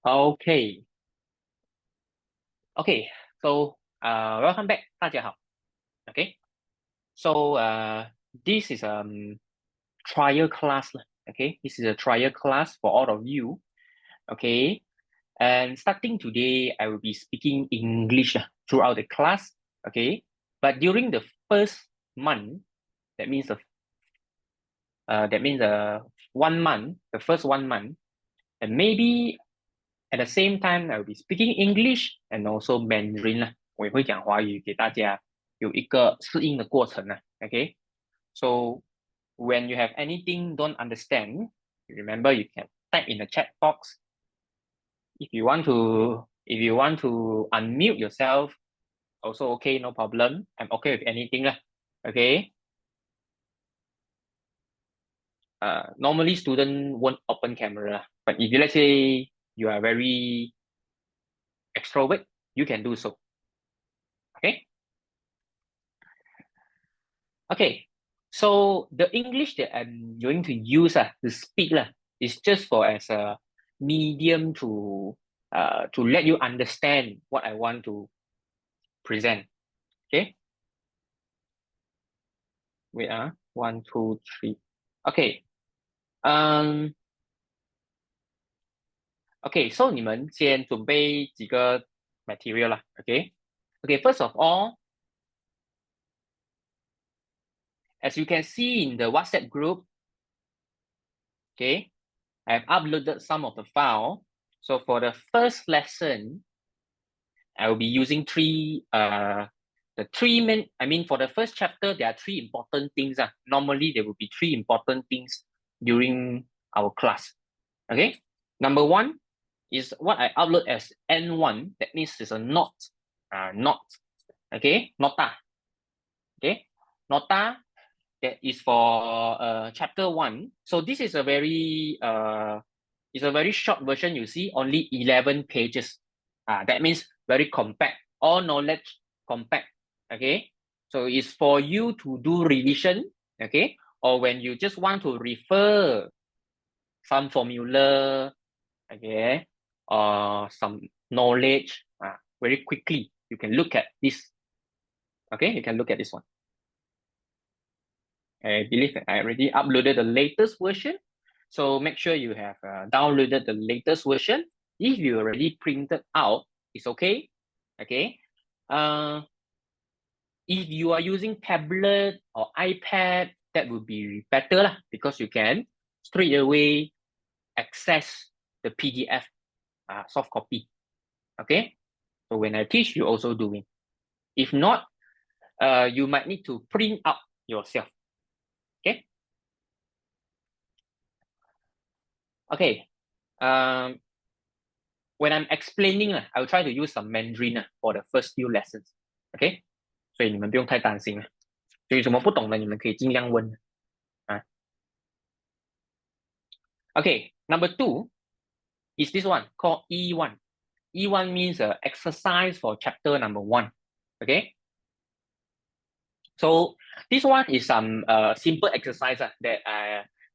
Okay. Okay. So welcome back. 大家好. Okay. So this is trial class. Okay. This is a trial class for all of you. Okay. And starting today, I will be speaking English throughout the class. Okay. But during the first month, that means 1 month, the first 1 month, and maybe at the same time, I will be speaking English and also Mandarin 啦，我也会讲华语，给大家有一个适应的过程啦。Okay, so when you have anything don't understand, remember you can type in the chat box. If you want to unmute yourself, also okay, no problem. I'm okay with anything lah. Okay. Normally student won't open camera, but if you let's say you are very extrovert, you can do so. Okay. Okay, so the English that I'm going to use to speak is just for as a medium to let you understand what I want to present. Okay, wait 1 2 3. Okay, okay, so 你们先准备几个 material 啦。Okay, okay, first of all, as you can see in the WhatsApp group, okay, I've uploaded some of the file. So for the first lesson, I will be using for the first chapter, there are 3 important things. Normally, there will be 3 important things during our class. Okay, number 1 is what I upload as N1. That means it's a not. Okay, nota. Okay, nota. That is for chapter 1. So this is a very short version. You see, only 11 pages. That means very compact, all knowledge compact. Okay, so it's for you to do revision. Okay, or when you just want to refer some formula, okay, or some knowledge very quickly, you can look at this. Okay, you can look at this one. I believe that I already uploaded the latest version. So make sure you have downloaded the latest version. If you already printed out, it's okay. Okay. If you are using tablet or iPad, that would be better lah, because you can straight away access the PDF soft copy. Okay. So when I teach, you also doing. If not, you might need to print out yourself. Okay. Okay. When I'm explaining, I'll try to use some Mandarin for the first few lessons. Okay. 所以你们不用太担心了。所以什么不懂的，你们可以尽量问。Okay, number 2 is this one called E1. E1 means exercise for chapter number 1. Okay. So this one is some simple exercise that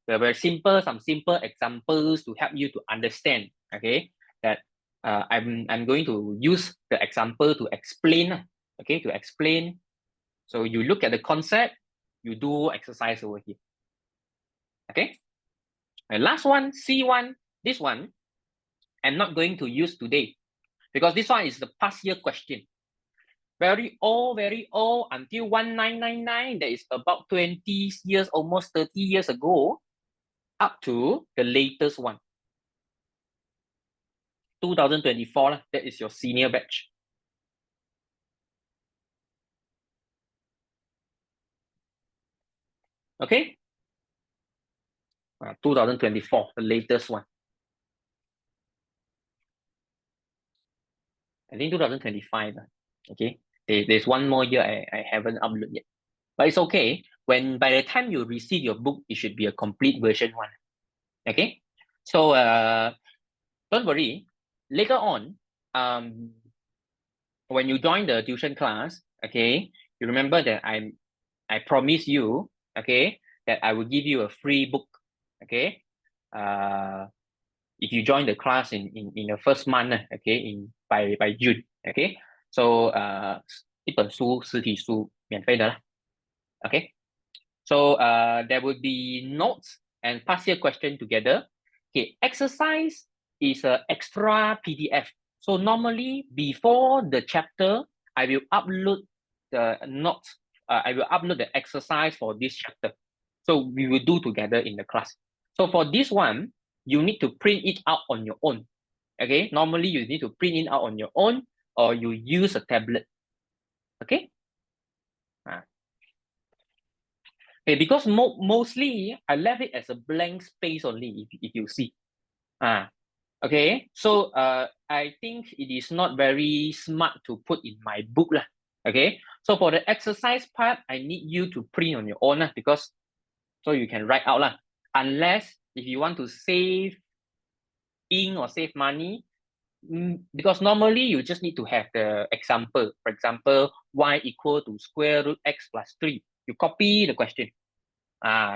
very simple, some simple examples to help you to understand. Okay, that I'm going to use the example to explain. Okay, to explain. So you look at the concept, you do exercise over here. Okay. And last one, C1. This one, I'm not going to use today because this one is the past year question. Very old, until 1999. That is about 20 years, almost 30 years ago, up to the latest one. 2024, that is your senior batch. Okay. 2024, the latest one. I think 2025. Okay. There's one more year I haven't uploaded yet. But it's okay. When by the time you receive your book, it should be a complete version one. Okay. So don't worry. Later on, when you join the tuition class, okay, you remember that I promise you, okay, that I will give you a free book. Okay. if you join the class in the first month, okay, by June, okay. So 一本书实体书免费的啦 okay. So there would be notes and past year question together. Okay, exercise is an extra PDF. So normally before the chapter, I will upload the notes. I will upload the exercise for this chapter. So we will do together in the class. So for this one, you need to print it out on your own. Okay, normally you need to print it out on your own or you use a tablet. Okay. Okay, because mostly I left it as a blank space only if you see. Okay, so I think it is not very smart to put in my book lah. Okay, so for the exercise part, I need you to print on your own lah, because so you can write out lah. Unless if you want to save ink or save money, because normally you just need to have the example. For example, y equal to square root x plus 3. You copy the question.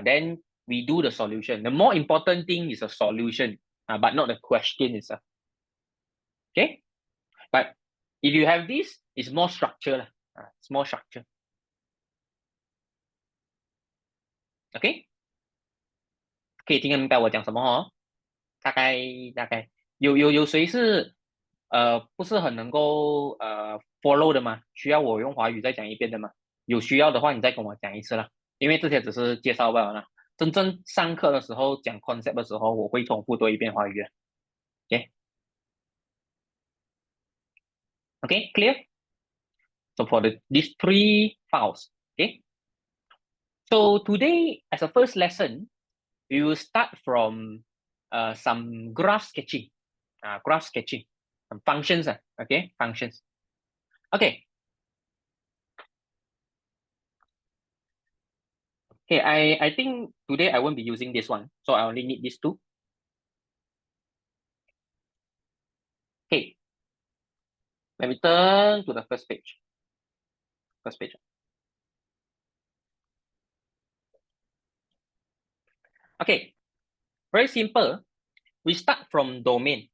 Then we do the solution. The more important thing is a solution, but not the question itself. Okay, but if you have this, it's more structure. It's more structure. OK， 可以听得明白我讲什么哦？大概有谁是不是很能够follow 的吗？需要我用华语再讲一遍的吗？有需要的话，你再跟我讲一次啦。因为这些只是介绍罢了啦。真正上课的时候讲 concept 的时候，我会重复多一遍华语的。Okay, clear? So for these 3 files, okay. So today, as a first lesson, we will start from some graph sketching, some functions, okay, functions. Okay. Okay, I think today I won't be using this one, so I only need these 2. Okay, let me turn to the first page. Okay, very simple. We start from domain.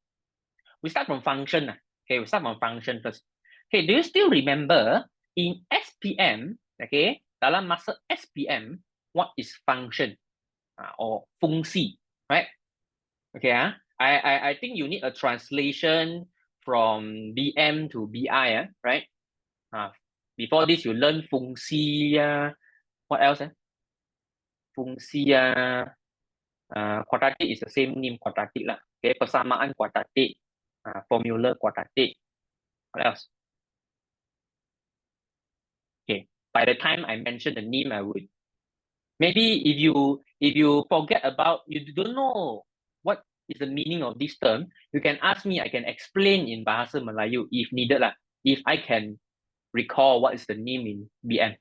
We start from function. Okay, we start from function first. Okay, do you still remember in SPM, okay, dalam masa SPM, what is function or fungsi, right? Okay, I think you need a translation from BM to BI, right? Before this, you learn fungsi, what else? Fungsi, quadratic is the same name, quadratic lah. Okay, persamaan quadratic, formula quadratic. What else? Okay, by the time I mention the name, I would maybe if you forget about, you don't know what is the meaning of this term, you can ask me. I can explain in Bahasa Melayu if needed lah. If I can recall what is the name in BM,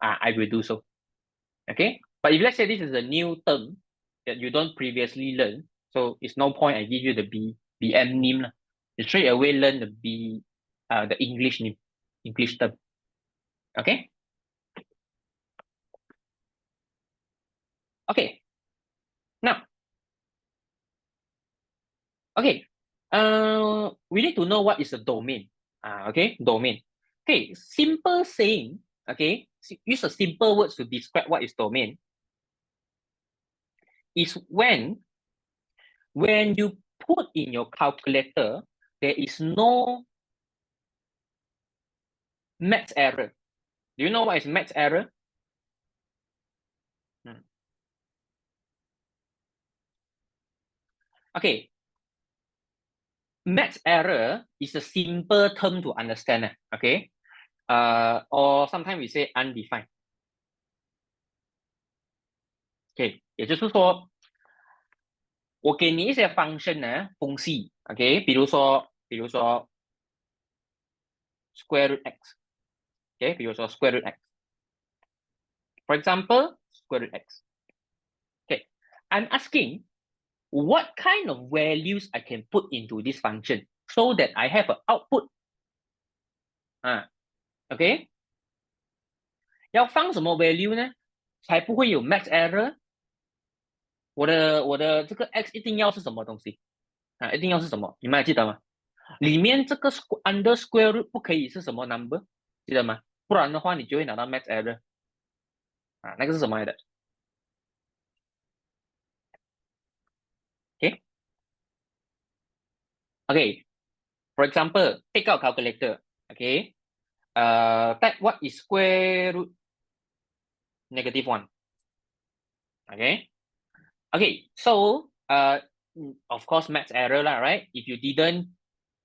I will do so. Okay, but if let's say this is a new term that you don't previously learn, so it's no point I give you the BM name lah. You straight away learn the English name, English term. Okay. Okay. Now, okay. We need to know what is a domain. Okay, domain. Okay, simple saying. Okay, use a simple words to describe what is domain. Is when you put in your calculator, there is no math error. Do you know what is math error? Okay. Math error is a simple term to understand. Okay. Or sometimes we say undefined. Okay. 也就是说，我给你一些 function 呢，风系 ，OK， 比如说 square root x，OK， 比如说 square root x，for example square root x，OK， I'm asking what kind of values I can put into this function so that I have an output， ，OK， 要放什么 value 呢？才不会有 math error？我的这个 x 一定要是什么东西？啊，一定要是什么？你们还记得吗？里面这个 under square root 不可以是什么 number， 记得吗？不然的话你就会拿到 math error 啊，那个是什么来的？OK OK for example take out calculator OK type what is square root -1 okay okay so of course math error lah right if you didn't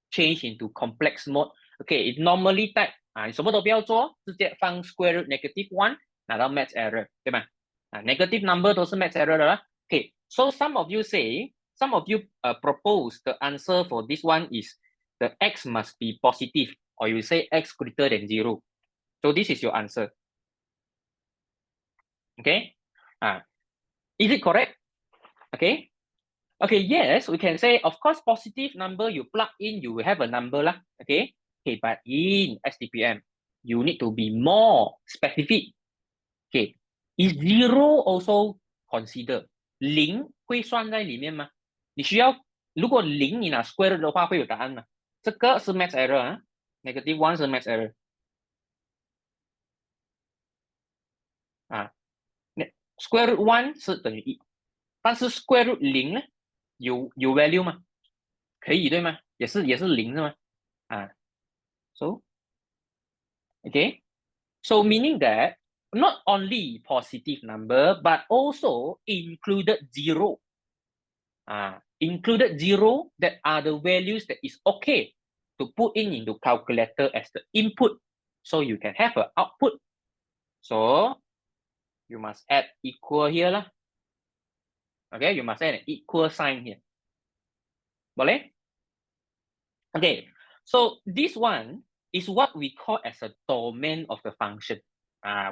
change into complex mode okay it normally type 啊你什么都不要做直接放 square root -1 拿到 math error 对吧negative number 都是 math error 的啦 okay so some of you say some of you propose the answer for this one is the x must be positive or you say x greater than 0 so this is your answer okay is it correct okay okay yes we can say of course positive number you plug in you will have a number lah okay okay but in STPM you need to be more specific okay is 0 also consider 零会算在里面吗你需要如果零你拿 square root 的话会有答案吗这个是 math error 啊 -1 是 math error 啊 square root 1是等于1但是 square root 0呢有 value 吗可以对吗也是零是吗so okay so meaning that not only positive number but also included 0 included 0 that are the values that is okay to put in into calculator as the input so you can have an output so you must add equal here lah okay you must add an equal sign here boleh okay so this one is what we call as a domain of the function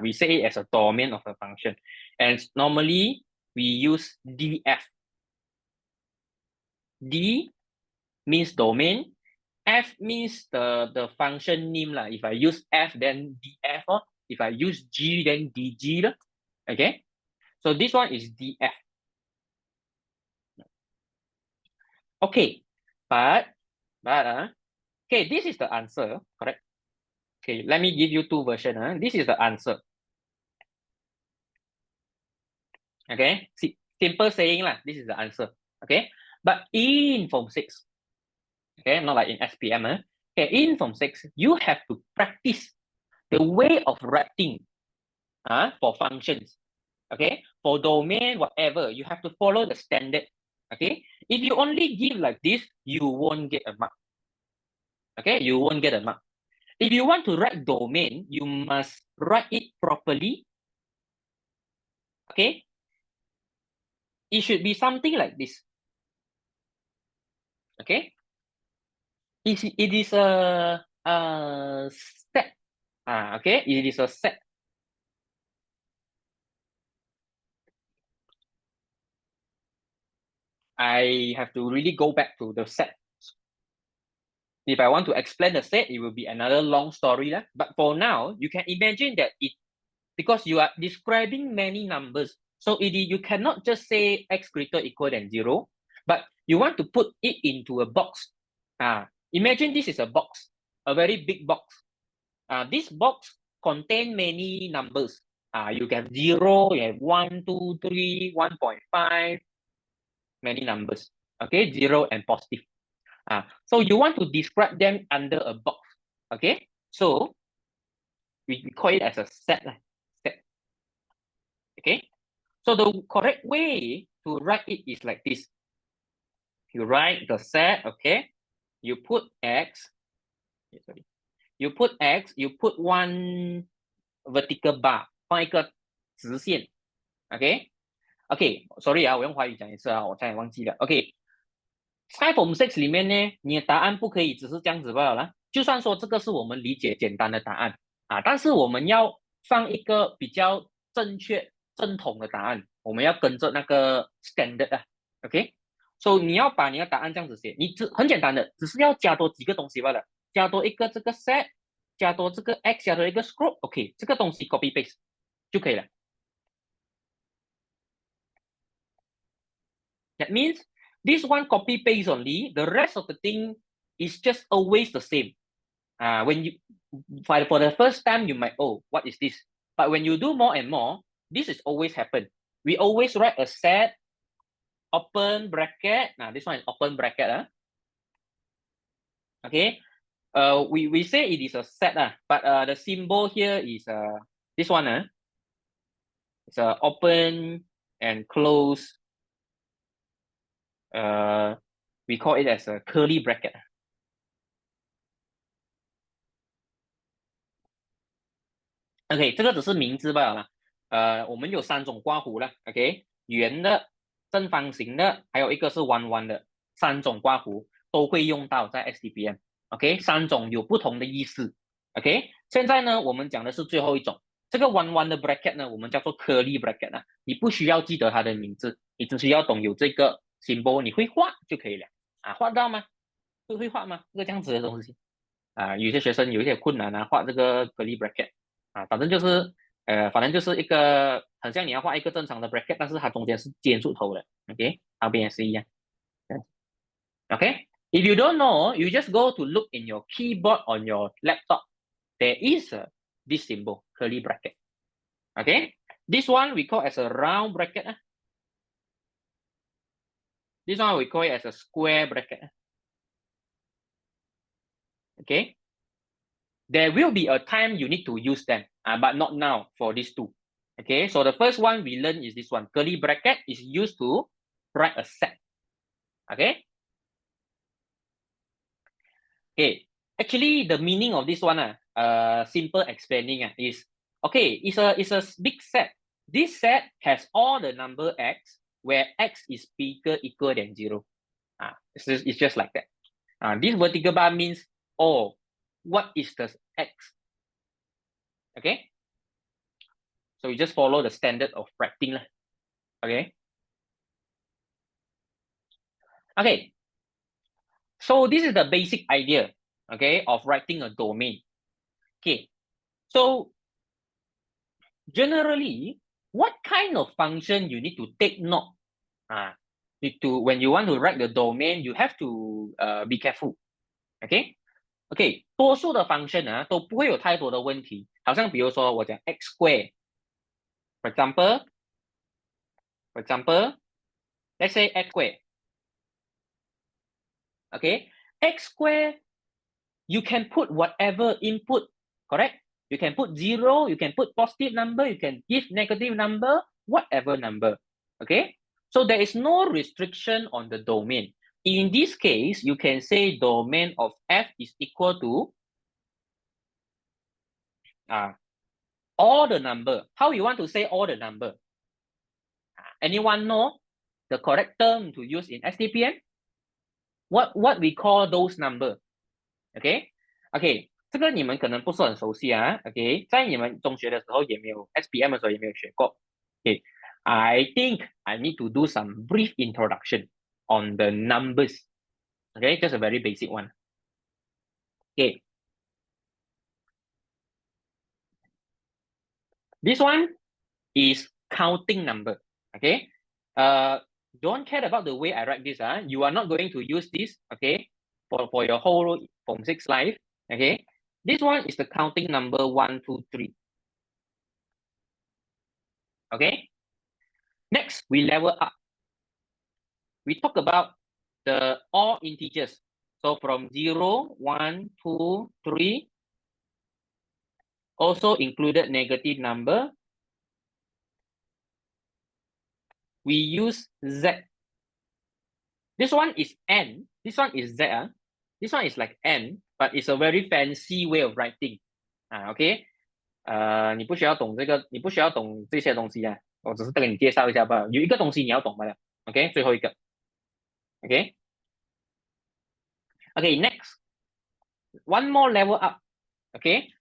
we say it as a domain of the function and normally we use df d means domain f means the function name lah if I use f then df if I use g then dg lah okay so this one is df okay but okay this is the answer correct okay let me give you two versions this is the answer okay see, simple saying lah this is the answer okay but in form 6 okay not like in SPM okay in form 6 you have to practice the way of writing for functions okay for domain whatever you have to follow the standard okay if you only give like this you won't get a mark okay you won't get a mark if you want to write domain you must write it properly okay it should be something like this okay it is a set okay it is a set I have to really go back to the set if I want to explain the set it will be another long story lah. But for now you can imagine that it because you are describing many numbers so you cannot just say x greater equal than 0 but you want to put it into a box imagine this is a box a very big box this box contain many numbers you have 0 you have 1 2 3 1.5 many numbers okay 0 and positive so you want to describe them under a box okay so we call it as a set okay so the correct way to write it is like this you write the set okay you put x you put x you put one vertical bar 放一个直线 okay okay sorry 我用华语讲一次我差点忘记了 okay 在 form 6里面呢你的答案不可以只是这样子罢了啦就算说这个是我们理解简单的答案但是我们要放一个比较正确正统的答案我们要跟着那个 standard OK so 你要把你的答案这样子写你很简单的只是要加多几个东西罢了加多一个这个 set 加多这个 x 加多一个 scroll OK 这个东西 copy paste 就可以了 that means This one copy paste only. The rest of the thing is just always the same. When you for the first time, you might, oh, what is this? But when you do more and more, this is always happen. We always write a set, open bracket. Now this one is open bracket. Okay. We say it is a set, but the symbol here is this one. It's a open and close. We call it as a curly bracket. OK，这个只是名字罢了。我们有3种刮胡了。OK，圆的、正方形的，还有一个是弯弯的，3种刮胡都会用到在 STPM。OK，3种有不同的意思。OK，现在呢，我们讲的是最后一种，这个弯弯的 bracket 呢，我们叫做 curly bracket 你不需要记得它的名字，你只需要懂有这个 symbol，你会画就可以了。画到吗？会画吗？这个这样子的东西有些学生有一些困难画这个 curly bracket。反正就是反正就是一个很像你要画一个正常的 bracket， 但是它中间是尖出头的。OK， 旁边也是一样。OK，if you don't know, you just go to look in your keyboard on your laptop. There is this symbol, curly bracket. Okay, this one we call as a round bracket. This one we call it as a square bracket. Okay, there will be a time you need to use them, but not now for these two. Okay, so the first one we learn is this one. Curly bracket is used to write a set. Okay. Okay. Actually, the meaning of this one, simple explaining is okay. It's a big set. This set has all the number x where x is bigger equal than 0. It's just like that. This vertical bar means what is the x? Okay. So you just follow the standard of writing. Okay. Okay. So this is the basic idea, okay, of writing a domain. Okay. So generally, what kind of function you need to take note? When you want to write the domain, you have to be careful. OK， 多数的 function 都不会有太多的问题。好像比如说我讲 x square，for example，let's say x square。OK，x square you can put whatever input, correct? You can put 0, you can put positive number, you can give negative number, whatever number. Okay, so there is no restriction on the domain. In this case, you can say domain of f is equal to all the number. How you want to say all the number? Anyone know the correct term to use in STPM? What we call those number? Okay, 这个你们可能不是很熟悉OK，在你们中学的时候也没有 SPM 的时候也没有学过。I think I need to do some brief introduction on the numbers. Okay, just a very basic one. Okay, this one is counting number. Okay, don't care about the way I write this. You are not going to use this. Okay, for your whole Form 6 life. Okay, this one is the counting number 1, 2, 3. Okay, next we level up. We talk about the all integers. So from 0, 1, 2, 3, also included negative number. We use Z. This one is N. This one is Z. This one is like N, but it's a very fancy way of writing. OK， 你不需要懂这个，你不需要懂这些东西我只是跟你介绍一下吧。有一个东西你要懂了 OK， 最后一个 OK。OK, next, one more level up. Okay,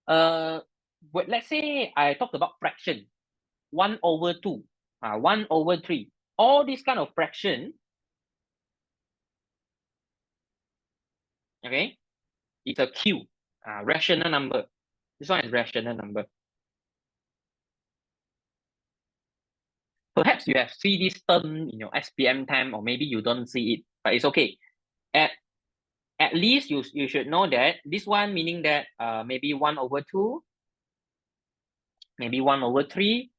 let's say I talked about fraction, 1/2, 1/3, all this kind of fraction. Okay, it's a Q, rational number. This one is rational number. Perhaps you have seen this term in your SPM time, or maybe you don't see it, but it's okay. At least you should know that this one meaning that maybe 1/2, maybe 1/3,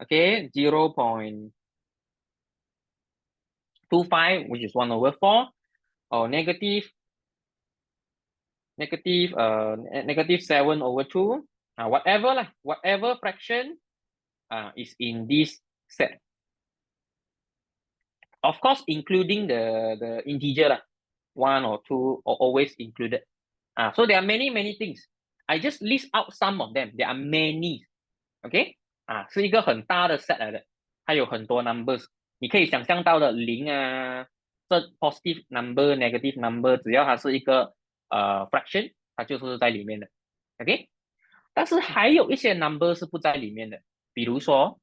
okay, 0.25, which is 1/4, or negative 7/2, whatever fraction is in this set. Of course, including the integer lah, 1 or 2, or always included. So there are many things. I just list out some of them. There are many. OK 是一个很大的 set 来的，它有很多 numbers。你可以想象到的0啊，这 positive number、negative number， 只要它是一个fraction， 它就是在里面的。OK， 但是还有一些 number 是不在里面的，比如说，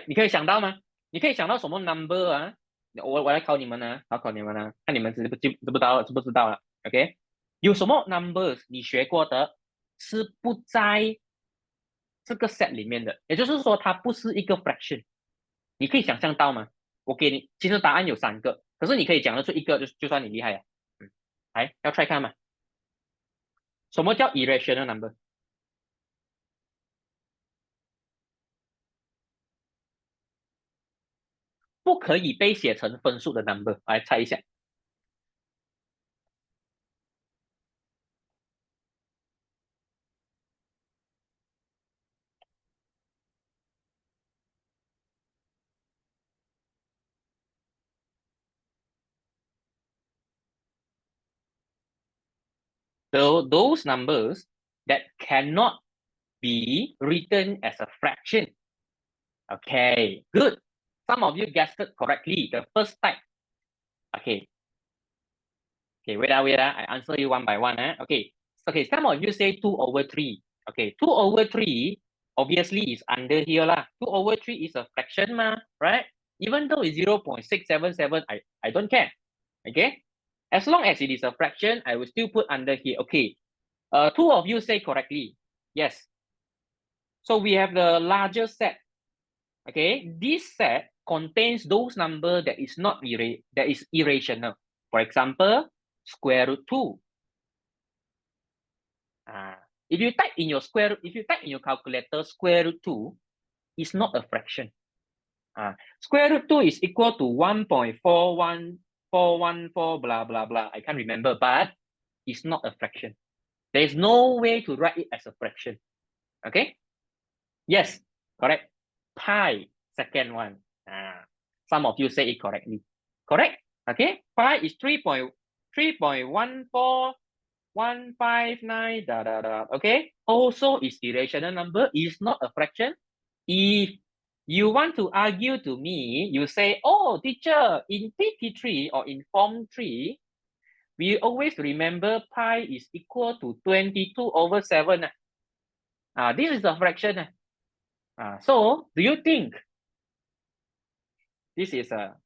你可以想到吗？你可以想到什么 number 啊？我来考你们啊，考你们啊，看你们知不知道了 ？OK， 有什么 numbers 你学过的是不在这个 set 里面的？也就是说，它不是一个 fraction。你可以想象到吗？我给你，其实答案有3个，可是你可以讲得出一个，就算你厉害了。来，要 try 看吗？什么叫 irrational number？不可以被写成分数的 number， 来猜一下。So those numbers that cannot be written as a fraction. Okay, good. Some of you guessed it correctly. The first type. Okay. Okay, wait, I answer you one by one. Okay. Okay, some of you say 2/3. Okay, 2/3 obviously is under here lah. 2/3 is a fraction right? Even though it's 0.677, I don't care. Okay. As long as it is a fraction, I will still put under here. Okay. 2 of you say correctly. Yes. So we have the larger set. Okay, this set contains those number that is not that is irrational. For example, square root 2. If you type in your calculator square root 2, it's not a fraction. Square root 2 is equal to 1.41414 blah blah blah. I can't remember, but it's not a fraction. There's no way to write it as a fraction. Okay? Yes, correct. Pi, second one. Some of you say it correctly. Correct? Okay? Pi is 3.14159. Okay? Also is irrational number, is not a fraction. If you want to argue to me, you say, oh, teacher, in PP3 or in Form 3, we always remember pi is equal to 22/7. This is a fraction. So, do you think this is a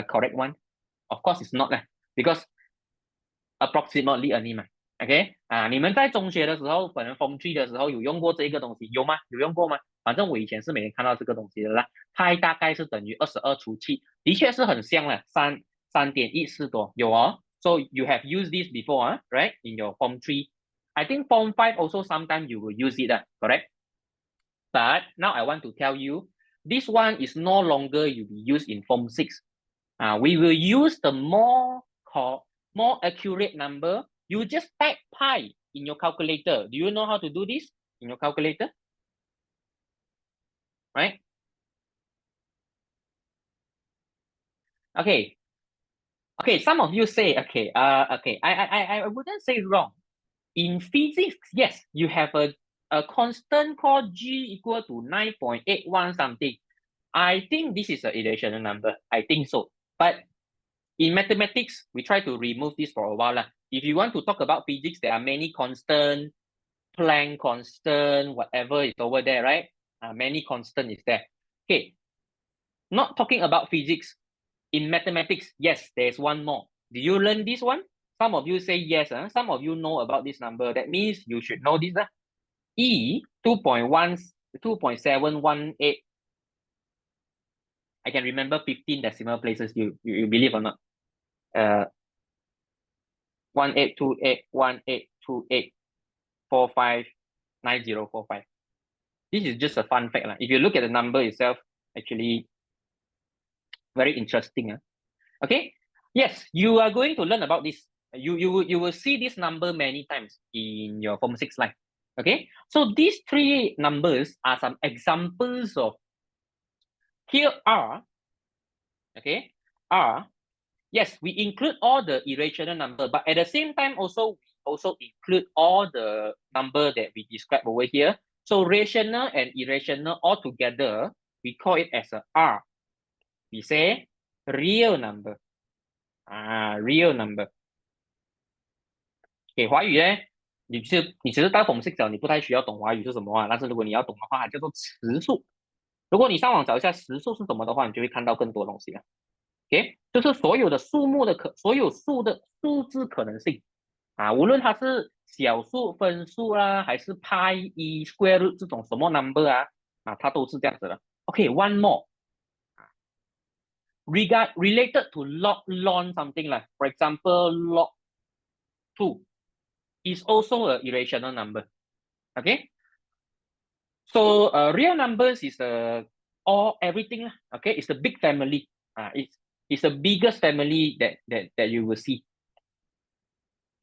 correct one? Of course, it's not because approximately only OK 你们在中学的时候，可能 Form 3的时候有用过这个东西，有吗？有用过吗？反正我以前是没人看到这个东西的啦。派大概是等于22/7，的确是很像了，3.14多有哦。So you have used this before, right? In your Form 3. I think Form 5 also sometimes you will use it, correct? But now I want to tell you, this one is no longer you be used in Form 6. We will use the more accurate number. You just type pi in your calculator. Do you know how to do this in your calculator? Right? Okay. Okay, some of you say, okay, I wouldn't say wrong. In physics, yes, you have a constant called G equal to 9.81 something. I think this is an irrational number. I think so. But in mathematics, we try to remove this for a while. If you want to talk about physics, there are many constant, Planck constant, whatever is over there, right? Many constant is there. Okay, not talking about physics. In mathematics, yes, there's one more. Do you learn this one? Some of you say yes. Some of you know about this number. That means you should know this. E 2.718. I can remember 15 decimal places. You believe or not? 18281828459045. This is just a fun fact. If you look at the number itself, actually very interesting. Okay. Yes, you are going to learn about this. You will see this number many times in your Form 6 life. Okay. So these three numbers are some examples of here are. Okay. Are. Yes, we include all the irrational number, but at the same time also include all the number that we describe over here. So rational and irrational all together, we call it as a R. We say real number. Real number. 给华语呢，你其实到Form 6你不太需要懂华语是什么但是如果你要懂的话，它叫做词数。如果你上网找一下词数是什么的话，你就会看到更多东西了。OK， 就是所有的数目的所有数的数字可能性无论它是小数、分数还是派、square root 这种什么 number 它都是这样子的。OK，one more。related to log something like, for example, log 2 is also an irrational number. Okay, so real numbers is all everything. Okay, it's a big family. It's the biggest family that you will see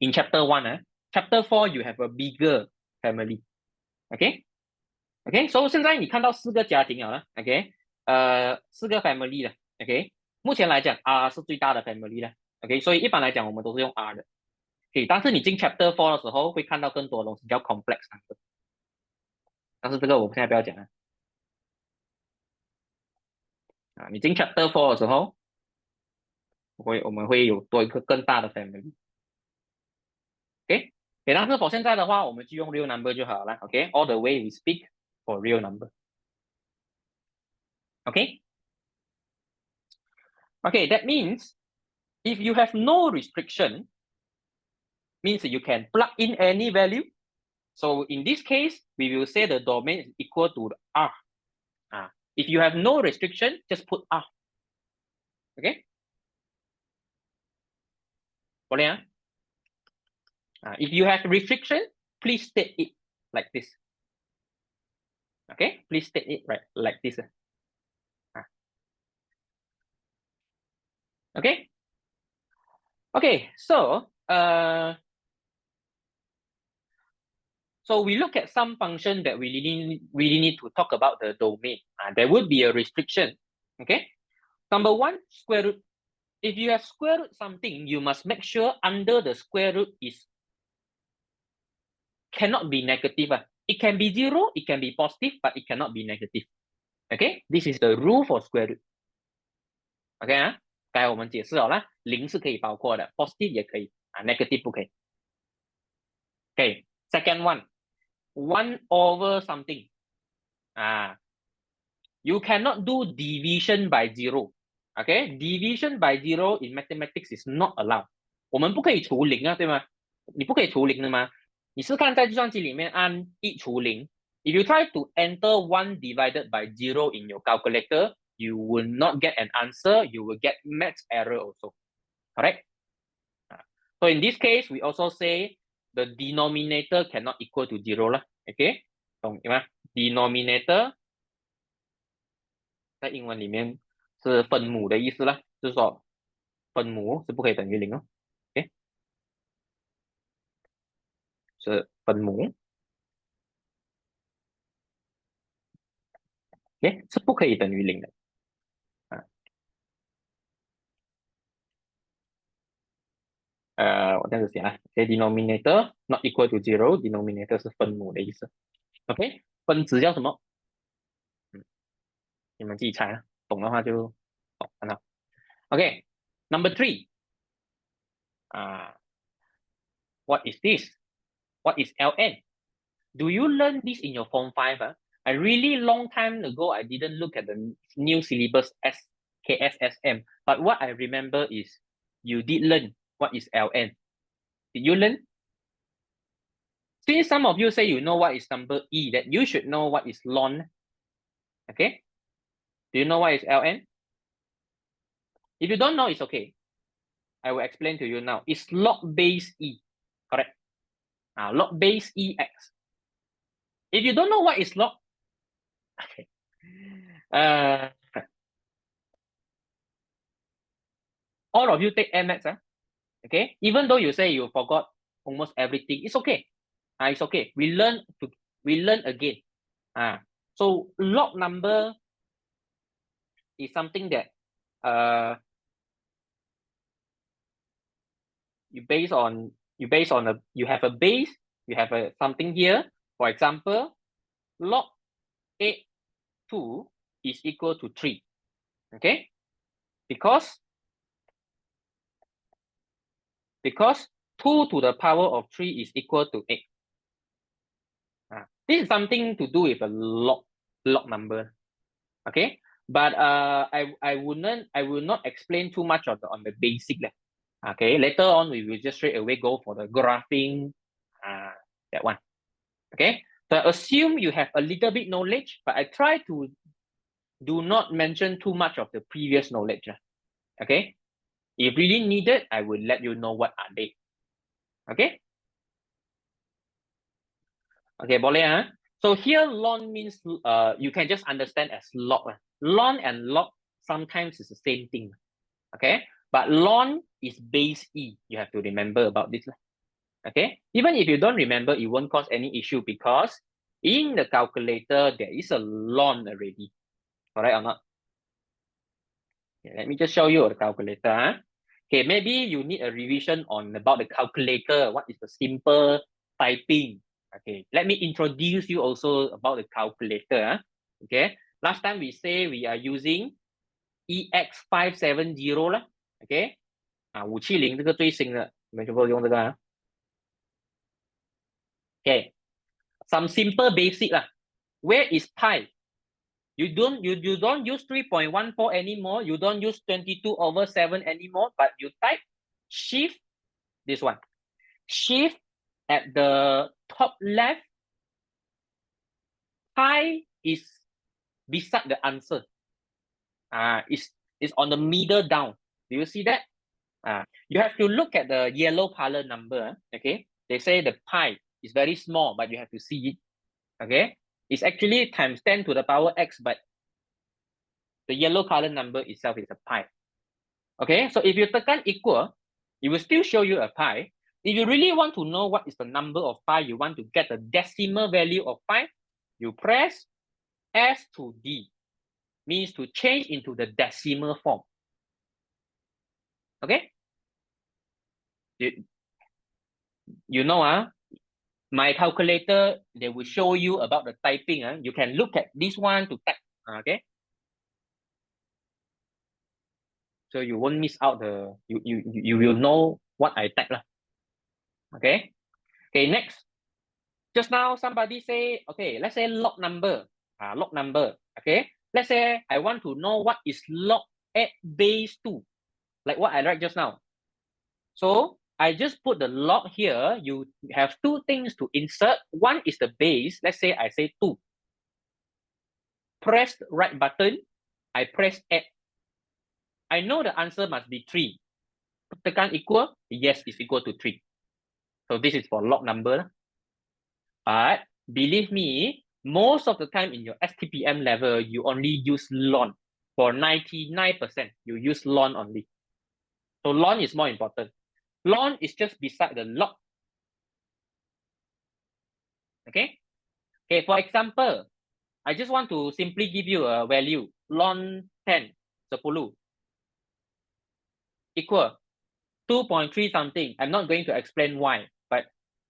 in chapter 1. Chapter 4 you have a bigger family. Okay, so 现在你看到4个家庭了 OK， 4个 family 了 OK， 目前来讲 R 是最大的 family 了 OK， 所以一般来讲我们都是用 R 的 OK， 但是你进 chapter 4的时候会看到更多东西叫 complex number， 但是这个我现在不要讲你进 chapter 4的时候我们会有多一个更大的 family OK， 但是 for 现在的话我们就用 real number 就好了 OK， all the way we speak for real number OK， that means if you have no restriction, means you can plug in any value. So in this case, we will say the domain is equal to R. If you have no restriction, just put R. Okay? Boleh if you have restriction, please state it like this. Okay? Please state it right like this. Okay? Okay, so so we look at some function that we really need to talk about the domain. There would be a restriction. Okay. Number 1, square root. If you have square root something, you must make sure under the square root is cannot be negative. It can be 0, it can be positive, but it cannot be negative. Okay, this is the rule for square root. Okay 刚才我们解释了啦0是可以包括的 positive 也可以negative 不可以 Okay, second one, 1 over something. You cannot do division by 0. Okay, division by 0 in mathematics is not allowed. 我们不可以除0对吗？你不可以除0的吗？你是看在计算机里面按1除0。If you try to enter 1 divided by 0 in your calculator, you will not get an answer. You will get math error also. Correct? So in this case, we also say the denominator cannot equal to 0 lah. Okay? 懂吗 ？Denominator 在英文里面是分母的意思啦，就是说分母是不可以等于0OK， 是分母。OK， 是不可以等于0的我这样子写denominator not equal to 0 denominator 是分母的意思 OK， 分子叫什么你们自己猜懂的话就看到 OK number 3 what is this what is ln do you learn this in your form 5 I really long time ago I didn't look at the new syllabus KSSM but what I remember is you did learn what is ln Did you learn? Since some of you say you know what is number E, that you should know what is ln. Okay? Do you know what is ln? If you don't know, it's okay. I will explain to you now. It's log base E. Correct? Log base EX. If you don't know what is log, okay. All of you take MX, okay? Even though you say you forgot almost everything, it's okay. It's okay. We learn again. So log number is something that you have a base, you have a something here. For example, log 8(2) is equal to 3. Okay? Because 2 to the power of 3 is equal to 8. This is something to do with a log number. Okay? But I will not explain too much on the basic. Okay, later on we will just straight away go for the graphing, that one. Okay, so assume you have a little bit knowledge, but I try to do not mention too much of the previous knowledge. Okay, if really needed, I will let you know what are they. Okay. Okay, boleh. So here ln means you can just understand as log. Ln and log sometimes is the same thing. Okay, but ln is base E. You have to remember about this. Okay, even if you don't remember, it won't cause any issue because in the calculator there is a ln already. Correct or not? Okay, let me just show you the calculator. Okay, maybe you need a revision on about the calculator. What is the simple typing? Okay, let me introduce you also about the calculator. Okay, last time we say we are using EX570 啦。Okay， 570这个最新的，你们全部用这个。Okay, some simple basic lah. Where is pi? You don't use 3.14 anymore. You don't use 22/7 anymore, but you type shift, this one. Shift at the top left. Pi is beside the answer. It's on the middle down. Do you see that? You have to look at the yellow color number. Okay, they say the pi is very small, but you have to see it. Okay, it's actually times 10 to the power x, but the yellow color number itself is a pi. Okay, so if you tekan equal, it will still show you a pi. If you really want to know what is the number of pi, you want to get the decimal value of pi, you press S to D, means to change into the decimal form. Okay? You know, my calculator, they will show you about the typing. You can look at this one to type. Okay? So you won't miss out the, you will know what I type. Okay? Okay, next. Just now somebody say, okay, let's say log number. Log number. Okay. Let's say I want to know what is log 8 base 2. Like what I write just now. So I just put the log here. You have two things to insert. One is the base. Let's say I say 2. Press the right button. I press add. I know the answer must be 3. Tekan equal. Yes, it's equal to 3. So this is for log number. But believe me, most of the time in your STPM level, you only use ln. For 99%, you use ln only. So ln is more important. Ln is just beside the log. Okay? Okay, for example, I just want to simply give you a value. Ln 10, 10, equal 2.3 something. I'm not going to explain why, but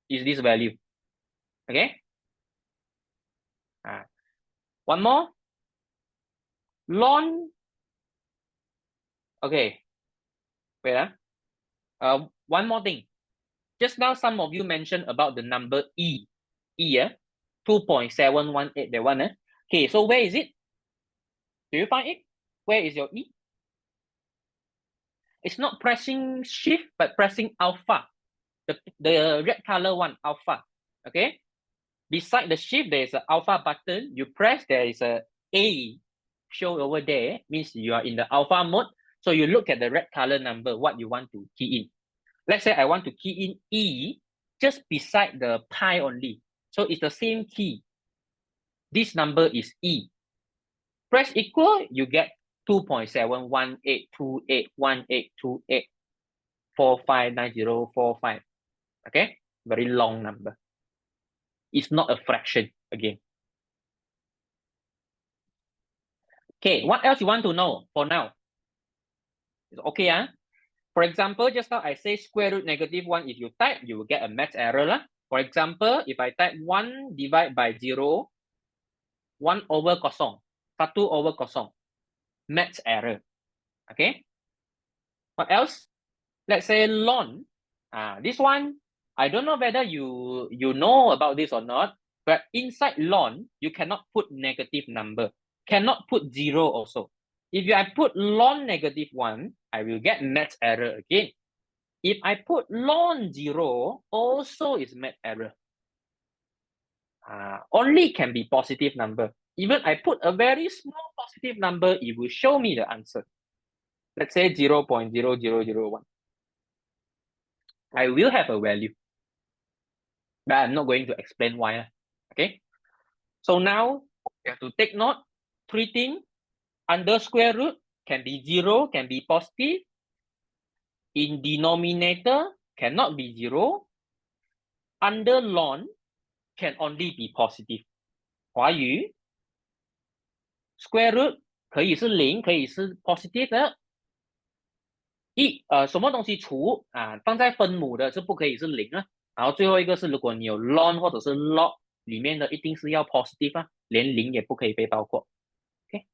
is this value. Okay? One more. Ln. Okay. Wait. One more thing. Just now, some of you mentioned about the number E. 2.718, that one. Okay, so where is it? Do you find it? Where is your E? It's not pressing shift, but pressing alpha. the red color one, alpha. Okay. Beside the shift, there is an alpha button. You press, there is a show over there, means you are in the alpha mode. So you look at the red color number, what you want to key in. Let's say I want to key in E just beside the pi only. So it's the same key. This number is E. Press equal, you get 2.718281828459045. Okay, very long number. It's not a fraction again. Okay, what else you want to know for now? It's okay, huh? For example, just now I say square root -1. If you type, you will get a math error lah. For example, if I type 1 divided by 0, 1 over kosong, 1 over kosong, math error. Okay. What else? Let's say ln. This one, I don't know whether you know about this or not, but inside ln, you cannot put negative number, cannot put 0 also. If I put ln -1, I will get math error again. If I put ln 0, also is math error. Only can be positive number. Even I put a very small positive number, it will show me the answer. Let's say 0.0001. I will have a value, but I'm not going to explain why. Okay. So now you have to take note. 3 things. Under square root can be 0, can be positive. In denominator cannot be 0. Under ln can only be positive. 华语 square root 可以是0，可以是 positive 的。什么东西除放在分母的是不可以是0啊。然后最后一个是如果你有 ln 或者是 log 里面的一定是要 positive 啊，连0也不可以被包括。Okay.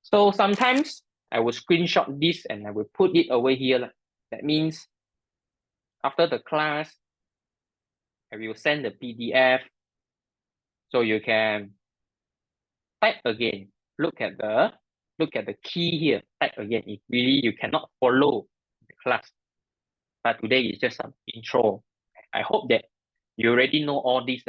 So sometimes I will screenshot this and I will put it over here. That means after the class, I will send the PDF so you can type again. Look at the key here. Type again if really you cannot follow the class. But today is just some intro. I hope that you already know all this.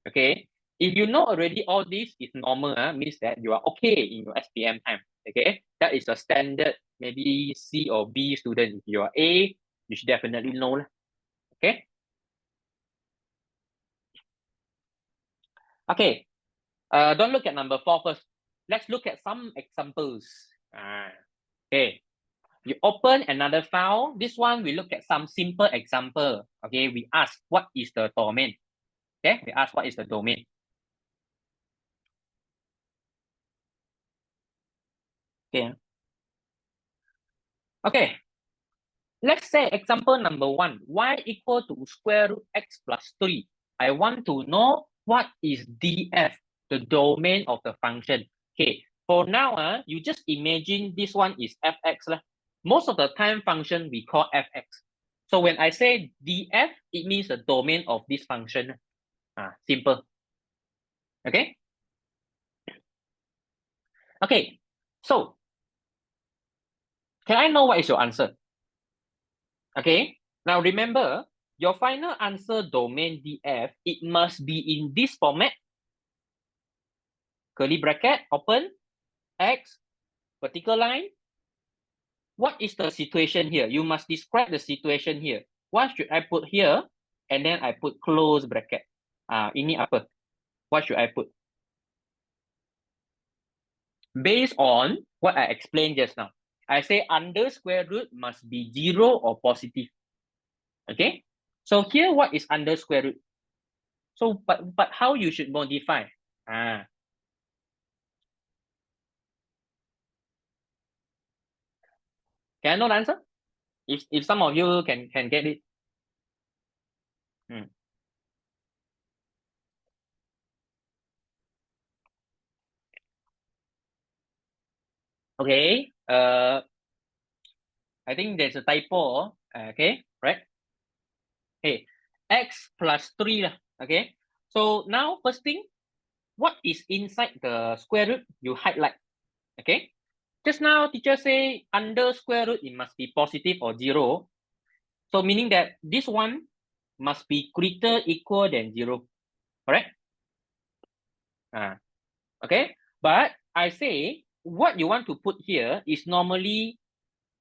Okay. If you know already all this, is normal. Means that you are okay in your STPM time. Okay. That is a standard, maybe C or B student. If you are A, you should definitely know. Okay. Okay. Don't look at number 4 first. Let's look at some examples. Okay. You open another file. This one, we look at some simple example. Okay. We ask what is the domain. Okay. We ask what is the domain. Okay. Okay. Let's say example number 1, y equal to square root x plus 3. I want to know what is df, the domain of the function. Okay, for now, you just imagine this one is fx. Most of the time function we call fx. So when I say df, it means the domain of this function. Simple. Okay? Okay, so can I know what is your answer? Okay, now remember, your final answer domain df, it must be in this format. Curly bracket, open, x, vertical line. What is the situation here? You must describe the situation here. What should I put here? And then I put close bracket. Ini apa? What should I put? Based on what I explained just now. I say under square root must be 0 or positive. Okay? So here, what is under square root? So, but how you should modify? Can I know the answer? If some of you can get it. Okay. I think there's a typo. Okay, right? Okay, x plus 3. Okay. So now first thing, what is inside the square root? You highlight. Okay. Just now teacher say under square root it must be positive or 0. So meaning that this one must be greater equal than 0. Correct? Okay. But I say what you want to put here is normally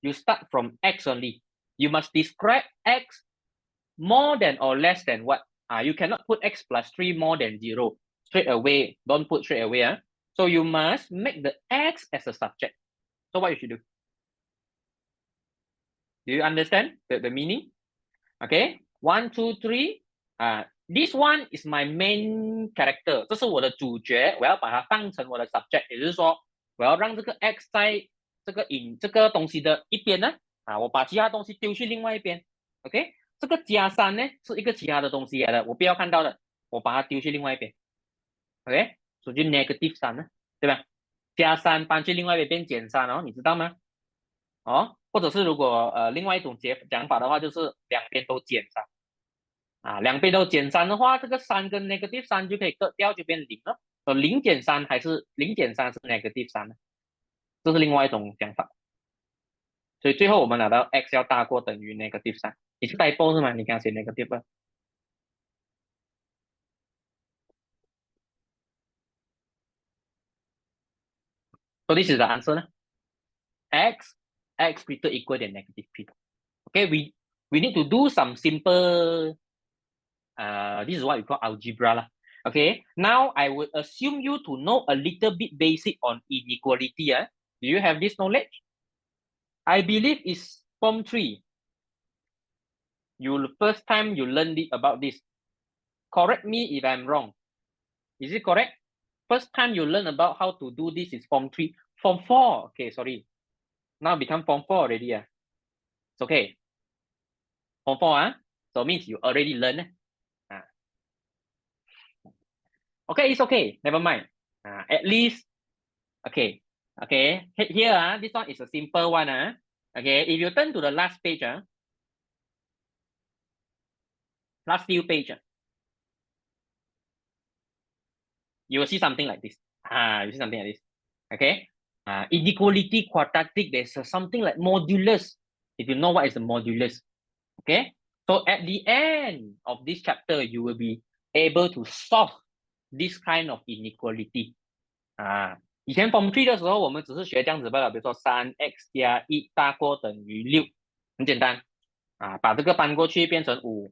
you start from x only. You must describe x more than or less than what? You cannot put x plus 3 more than 0 straight away. Don't put straight away. So you must make the x as a subject. So what you should do? Do you understand the meaning? Okay, 1, 2, 3. This one is my main character， 这是我的主角，我要把它当成我的 subject， 也就是说，我要让这个 x 在这个这个东西的一边呢，我把其他东西丢去另外一边。OK， 这个加3呢是一个其他的东西来的，我不要看到的，我把它丢去另外一边。OK， 所以就 -3呢，对吧？加3搬去另外一边变减3哦，你知道吗？哦，或者是如果另外一种讲法的话，就是两边都减3两边都减3的话，这个3跟 -3就可以割掉，就变0了。0减3还是0减3是 -3呢？这是另外一种讲法。所以最后我们拿到 x 要大过等于 -3。你是代波是吗？你刚刚写 negative。So this is the answer 呢？x greater equal than -3. Okay, we need to do some simple. This is what we call algebra lah. Okay, now I would assume you to know a little bit basic on inequality. Do you have this knowledge? I believe it's form 3. First time you learned about this. Correct me if I'm wrong. Is it correct? First time you learn about how to do this is form 3. Form 4. Okay, sorry. Now become form 4 already. It's okay. Form 4, so means you already learned. Okay, it's okay. Never mind. At least, okay. Okay, here, this one is a simple one. Okay, if you turn to the last page, last few page, you will see something like this. You see something like this. Okay, inequality quadratic, there's something like modulus. If you know what is the modulus, okay. So at the end of this chapter, you will be able to solve this kind of inequality. 以前 Form 3的时候，我们只是学这样子罢了，比如说3x 加1大过等于6，很简单把这个搬过去变成5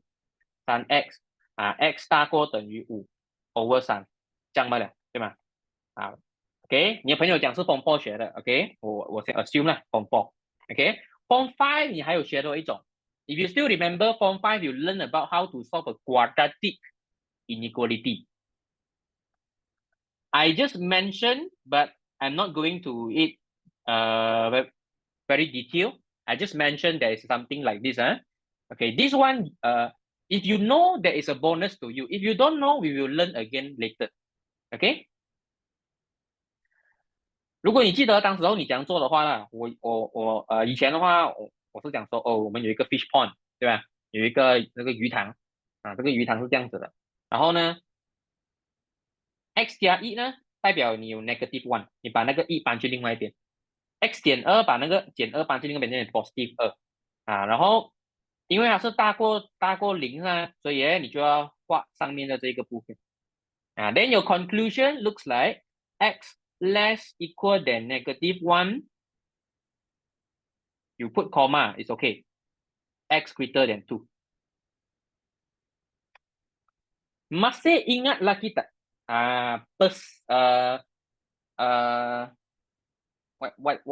3x x 大过等于5 over 3，这样罢了，对吗？OK， 你的朋友讲是 Form 4学的 ，OK， 我先 assume 啦 Form 4，OK，Form 5你还有学多一种 ，If you still remember Form 5 you learn about how to solve a quadratic inequality. I just mentioned, but I'm not going to it very detailed. I just mentioned there is something like this. Okay, this one, if you know, there is a bonus to you. If you don't know, we will learn again later. Okay? 如果你记得当时候你怎样做的话呢，我以前的话，我是讲说我们有一个 fish pond， 对吧？有一个那个鱼塘这个鱼塘是这样子的。然后呢，x 加1呢，代表你有 -1， 你把那个1搬去另外一边。x 减2把那个减2搬去另外一边，变成 positive 2然后因为它是大过0所以你就要画上面的这个部分Then your conclusion looks like x less equal than -1. You put comma, it's okay. X greater than 2. Masih ingatlah kita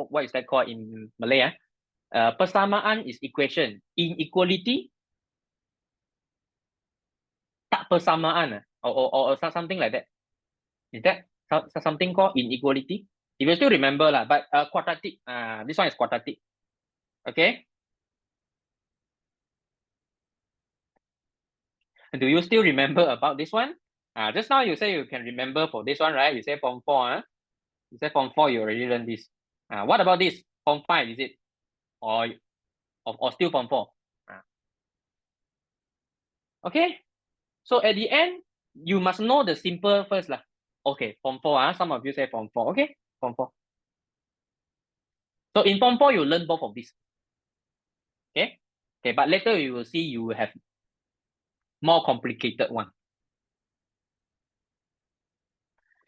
what is that called in Malay? Persamaan is equation. Inequality tak persamaan or something like that. Is that something called inequality? If you still remember lah, but quadratic. This one is quadratic. Okay. Do you still remember about this one? Just now you say you can remember for this one, right? You say Form 4. You say Form 4, you already learned this. What about this? Form 5, is it? Or still Form 4? Okay. So at the end, you must know the simple first lah. Okay, Form 4. Some of you say Form 4. Okay, Form 4. So in Form 4, you learn both of these. Okay. Okay, but later you will see you will have more complicated one.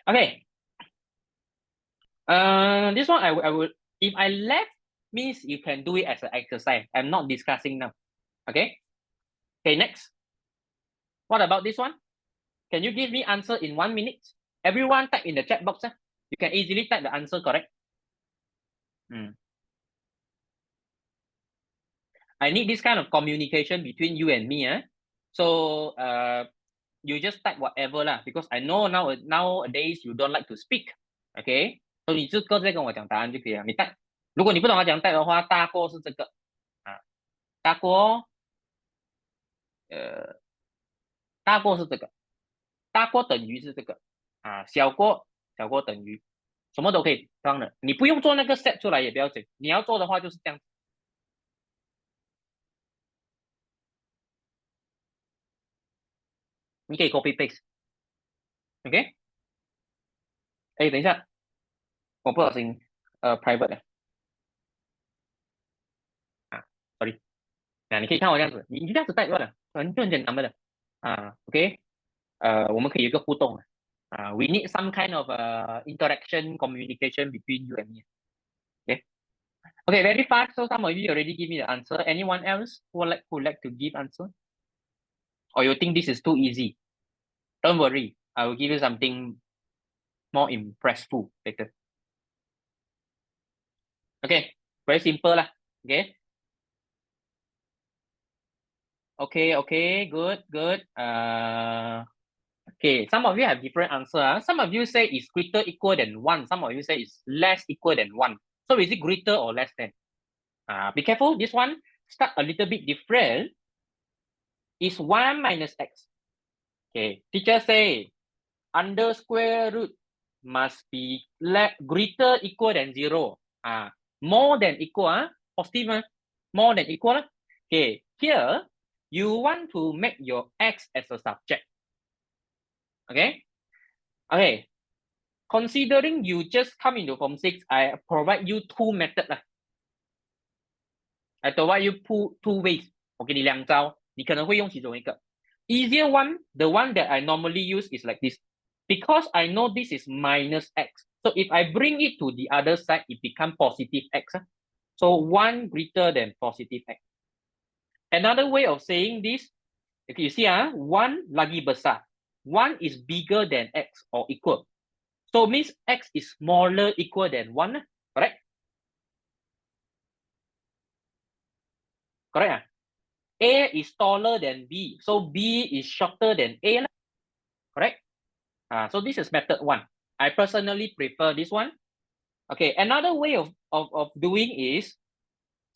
Okay. This one I would, if I left means you can do it as an exercise. I'm not discussing now. Okay. Okay, next. What about this one? Can you give me answer in 1 minute? Everyone type in the chat box. You can easily type the answer, correct? I need this kind of communication between you and me. So you just type whatever lah, because I know nowadays you don't like to speak. Okay, so 你就各自跟我讲答案就可以了。你 type，如果你不懂要怎样 type 的话，大锅是这个啊，大锅大锅是这个，大锅等于是这个啊，小锅等于什么都可以当的，你不用做那个 set 出来也不要紧，你要做的话就是这样。你可以 copy paste。OK， 哎，等一下，我不小心private 了啊，sorry。你可以看我这样子，你这样子带过的，很简单的OK，我们可以有一个互动we need some kind of interaction communication between you and me. Okay, very fast. So some of you already give me the answer. Anyone else who like to give answer? Or you think this is too easy? Don't worry, I will give you something more impressive later. Okay, very simple lah. Okay, good. Okay, some of you have different answer. Some of you say it's greater equal than 1. Some of you say it's less equal than 1. So is it greater or less than? Be careful. This one start a little bit different. Is 1 minus x. Okay, teacher say under square root must be greater equal than 0. More than equal, positive, more than equal. Okay, here you want to make your x as a subject. Okay. Considering you just come into Form 6, I provide you 2 methods. I provide you two ways. 我给你2招，你可能会用其中一个。Easier one, the one that I normally use is like this. Because I know this is minus x. So if I bring it to the other side, it becomes positive x. So 1 greater than positive x. Another way of saying this, okay, you see, 1 lagi besar. 1 is bigger than x or equal. So means x is smaller equal than 1, correct? Correct? A is taller than B. So B is shorter than A, correct? So this is method 1. I personally prefer this one. Okay, another way of doing is,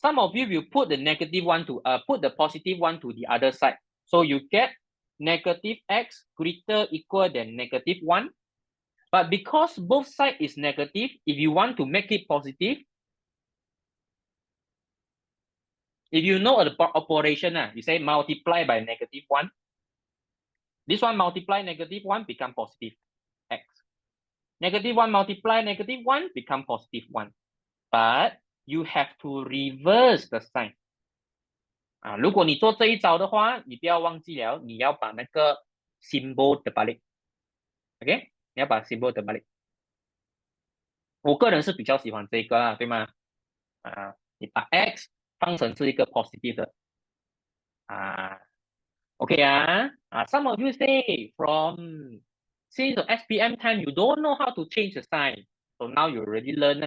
some of you will put the negative one to put the positive one to the other side. So you get negative x greater equal than negative 1. But because both sides is negative, if you want to make it positive, if you know the operation, you say multiply by negative 1. This one multiply negative 1 become positive x. Negative 1 multiply negative 1 become positive 1. But you have to reverse the sign. 如果你做这一招的话，你不要忘记了，你要把那个 symbol 的balik。OK， 你要把 symbol 的balik。我个人是比较喜欢这个对吗？你把 x 放成是一个 positive 的OK some of you say since the SPM time you don't know how to change the sign, so now you already learn.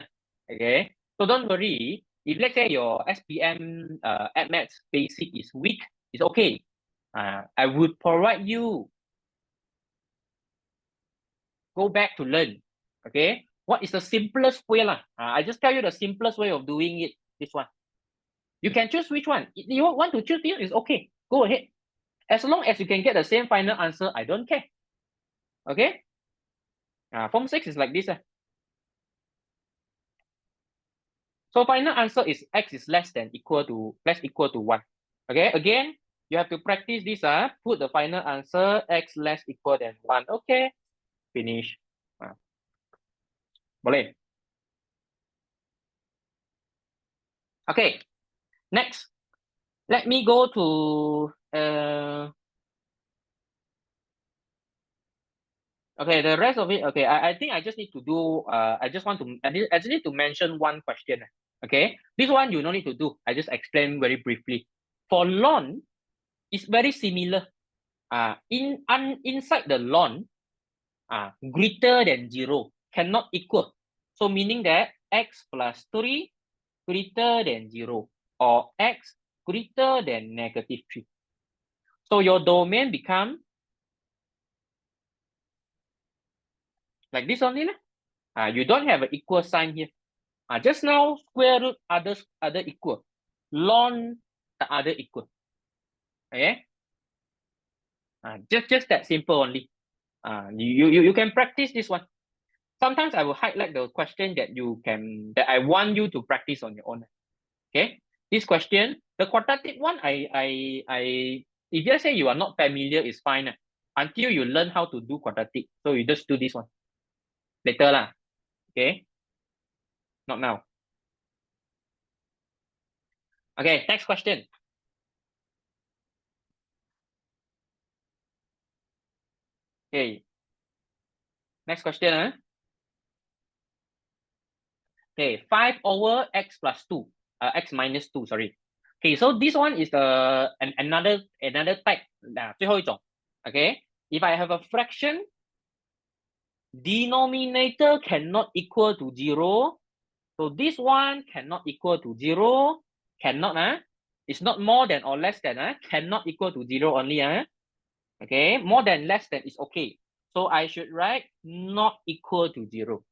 Okay, so don't worry. If let's say your SPM at maths basic is weak, it's okay. I would provide you go back to learn. Okay, what is the simplest way lah? I just tell you the simplest way of doing it. This one. You can choose which one. If you want to choose this, it's okay. Go ahead. As long as you can get the same final answer, I don't care. Okay? Form 6 is like this. So final answer is x is less equal to 1. Okay, again, you have to practice this. Put the final answer x less equal than 1. Okay, finish. Boleh. Okay, next. Let me go to okay, the rest of it. Okay, I think I just need to do I just need to mention one question. Okay, this one you no need to do. I just explain very briefly. For ln, it's very similar. Inside the ln, greater than 0 cannot equal. So meaning that x plus 3 greater than 0 or x greater than -3. So your domain become like this only. You don't have an equal sign here. Just now square root other equal. Ln the other equal. Okay? Just that simple only. You can practice this one. Sometimes I will highlight the question that I want you to practice on your own. Okay? This question, the quadratic one, if you say you are not familiar, it's fine. Until you learn how to do quadratic. So you just do this one. Later lah. Okay? Not now. Okay, next question. Okay. Next question. Okay, 5 over x plus 2. X minus 2, sorry. Okay, so this one is another type. 最后一种. Okay, if I have a fraction, denominator cannot equal to 0. So this one cannot equal to 0. Cannot, it's not more than or less than, cannot equal to 0 only. Okay, more than less than is okay. So I should write not equal to 0.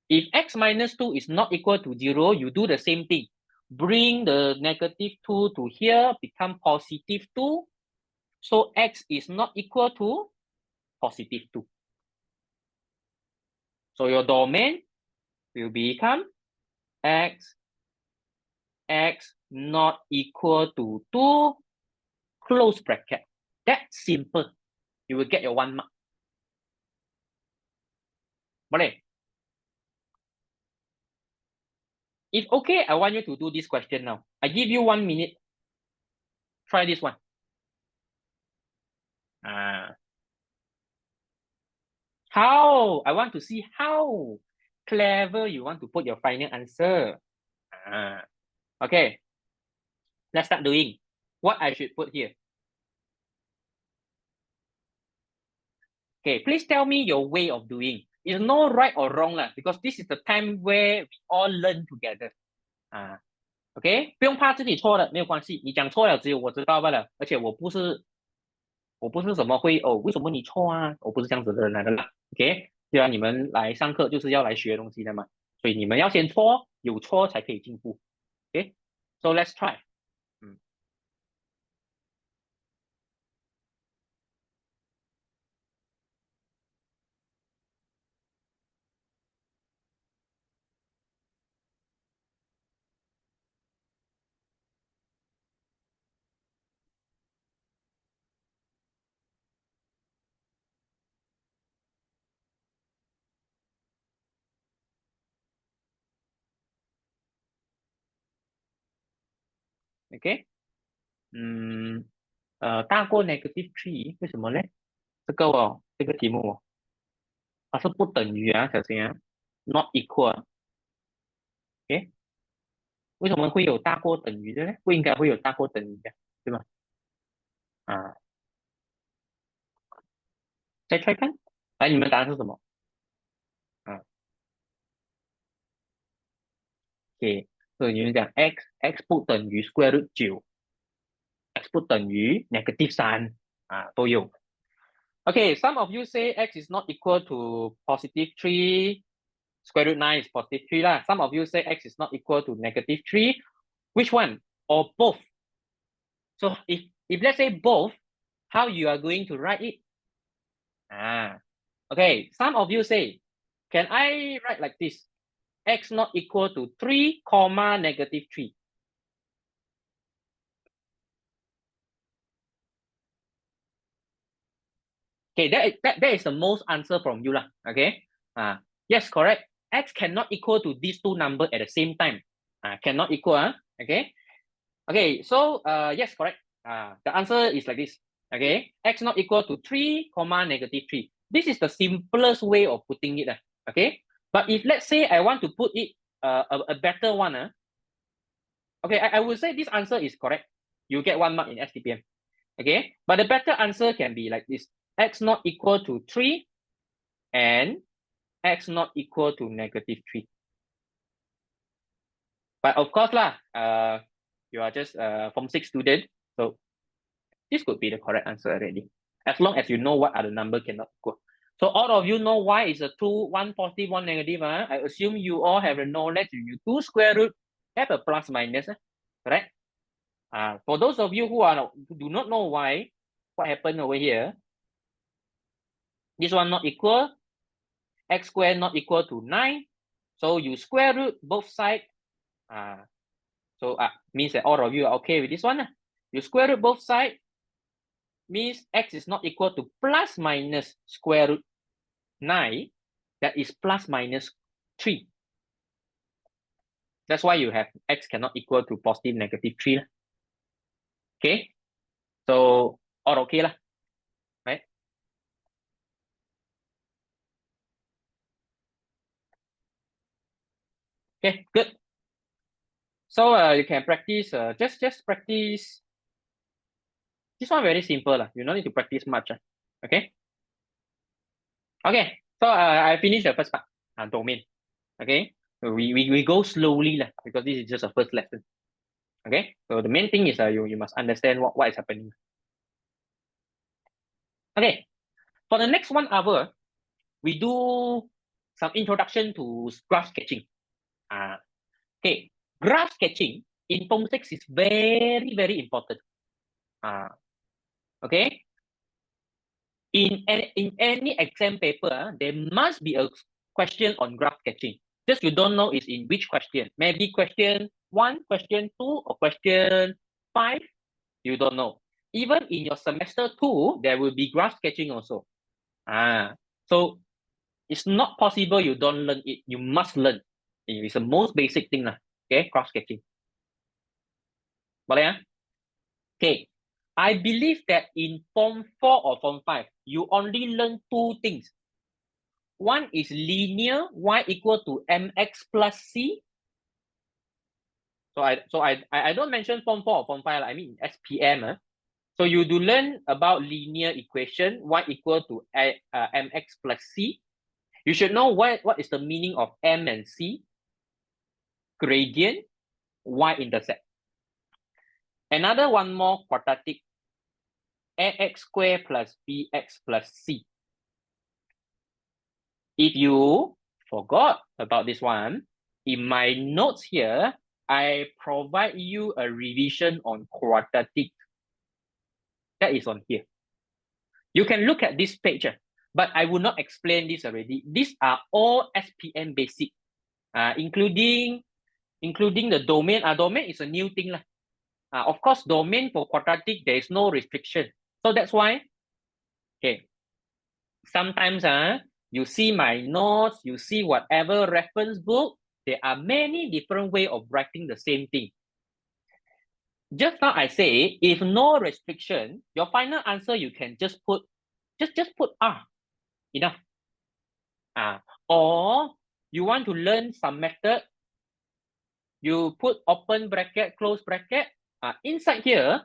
If x minus 2 is not equal to 0, you do the same thing. Bring the -2 to here, become +2. So x is not equal to +2. So your domain will become x not equal to 2, close bracket. That's simple. You will get your 1 mark. Boleh? If okay, I want you to do this question now. I give you 1 minute. Try this one. How? I want to see how clever you want to put your final answer. Okay. Let's start doing. What I should put here. Okay, please tell me your way of doing. It's no right or wrong lah, because this is the time where we all learn together. OK， 不用怕自己错了，没有关系。你讲错了，只有我知道罢了。而且我不是什么为什么你错啊？我不是这样子的人来的啦。OK， 既然你们来上课就是要来学东西的嘛，所以你们要先错，有错才可以进步。OK，so let's try。OK，大过 -3，为什么呢？这个题目它是不等于小心，not equal。OK，为什么会有大过等于的呢？不应该会有大过等于的，对吗？再 try 看，来，你们答案是什么？OK，所以你们讲 x 不等于 square root 9，x 不等于 -3都有。Okay, some of you say x is not equal to +3, square root 9 is +3 lah. Some of you say x is not equal to -3. Which one? Or both? So if let's say both, how you are going to write it? Okay, some of you say, can I write like this? X not equal to 3, -3. Okay, that is the most answer from you lah. Okay, yes, correct. X cannot equal to these two numbers at the same time. Cannot equal. Okay, Okay, so yes, correct. The answer is like this. Okay, x not equal to 3, comma, -3. This is the simplest way of putting it. Okay, but if let's say I want to put it a better one, okay, I would say this answer is correct. You get 1 mark in STPM. Okay, but the better answer can be like this: x not equal to 3 and x not equal to -3. But of course lah, you are just Form 6 student, so this could be the correct answer already, as long as you know what are the number cannot equal. So all of you know why is a 2, 1 positive, 1 negative. I assume you all have the knowledge. You 2 square root have a plus minus, correct? For those of you who do not know why, what happened over here, this one not equal, x squared not equal to 9. So you square root both sides. So means that all of you are okay with this one. You square root both sides, means x is not equal to plus minus square root 9. That is plus minus 3. That's why you have x cannot equal to positive negative 3. Okay, so all okay lah, right? Okay, good. So you can practice, just practice. This one very simple lah. You don't need to practice much. Okay. Okay. So I finished the first part, domain. Okay. So we go slowly lah, because this is just a first lesson. Okay. So the main thing is you must understand what is happening. Okay. For the next 1 hour, we do some introduction to graph sketching. Okay. Graph sketching in Form 6 is very, very important. Okay. In any exam paper, there must be a question on graph sketching. Just you don't know is in which question. Maybe question 1, question 2, or question 5. You don't know. Even in your semester 2, there will be graph sketching also. So it's not possible you don't learn it. You must learn. It's the most basic thing. Okay, graph sketching. Boleh? Okay. I believe that in Form 4 or Form 5, you only learn 2 things. One is linear, y equal to mx plus c. So I don't mention Form 4 or Form 5, I mean SPM. So you do learn about linear equation, y equal to mx plus c. You should know what is the meaning of m and c, gradient, y-intercept. Another one more quadratic, ax squared plus bx plus c. If you forgot about this one, in my notes here, I provide you a revision on quadratic. That is on here. You can look at this page, but I will not explain this already. These are all SPM basic, including the domain. Domain is a new thing. Of course, domain for quadratic, there is no restriction. So that's why, okay, sometimes you see my notes, you see whatever reference book, there are many different ways of writing the same thing. Just now I say, if no restriction, your final answer you can just put R, enough. Or you want to learn some method, you put open bracket, close bracket. Inside here,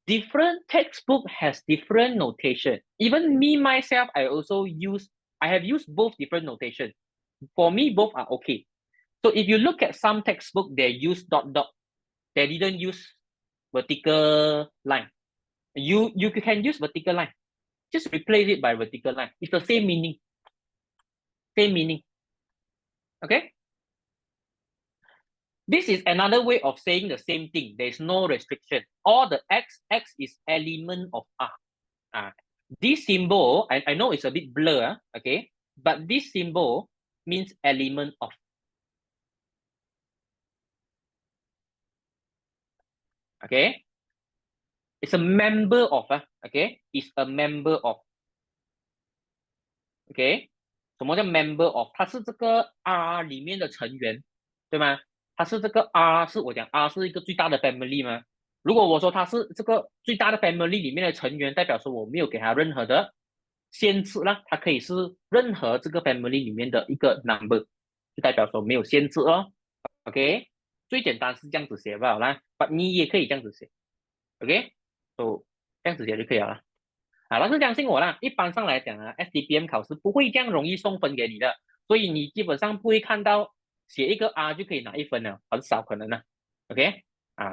different textbook has different notation. Even me myself, I have used both different notation. For me, both are okay. So if you look at some textbook, they use dot. They didn't use vertical line. You can use vertical line. Just replace it by vertical line. It's the same meaning. Same meaning. Okay? This is another way of saying the same thing. There's no restriction. All the x is element of R. This symbol, I know it's a bit blur, okay? But this symbol means element of. Okay? It's a member of, okay? It's a member of. Okay? 什么叫 member of？ 它是这个 R 里面的成员，对吗？它是这个 R 是我讲 R 是一个最大的 family 吗？如果我说它是这个最大的 family 里面的成员，代表说我没有给它任何的限制啦，它可以是任何这个 family 里面的一个 number，就代表说没有限制哦。OK，最简单是这样子写吧，好啦，你也可以这样子写。OK，这样子写就可以了啦。老师相信我啦，一般上来讲啊，STPM 考试不会这样容易送分给你的，所以你基本上不会看到写一个 R 就可以拿1分了，很少可能的。OK，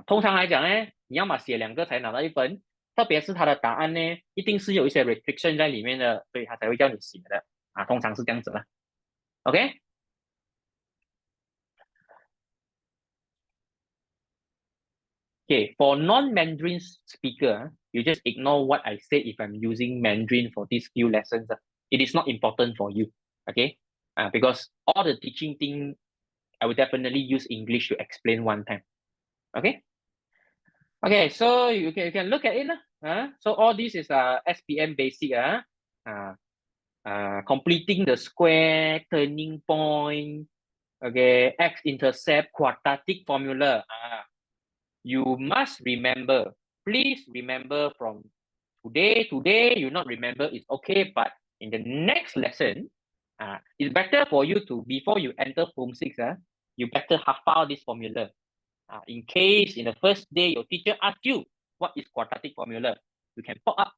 通常来讲呢，你要么写2个才拿到1分，特别是它的答案呢，一定是有一些 restriction 在里面的，所以他才会叫你写的通常是这样子啦。OK。Okay, for non-Mandarin speaker, you just ignore what I said if I'm using Mandarin for these few lessons. It is not important for you, okay? Because all the teaching thing, I will definitely use English to explain one time, okay? Okay, so you can look at it. So all this is SPM basic. Completing the square, turning point, okay, x-intercept, quadratic formula. You must remember, please remember from today you not remember it's okay, but in the next lesson, it's better for you to, before you enter form 6, you better hafal this formula. In case in the first day your teacher asks you what is quadratic formula, you can pop up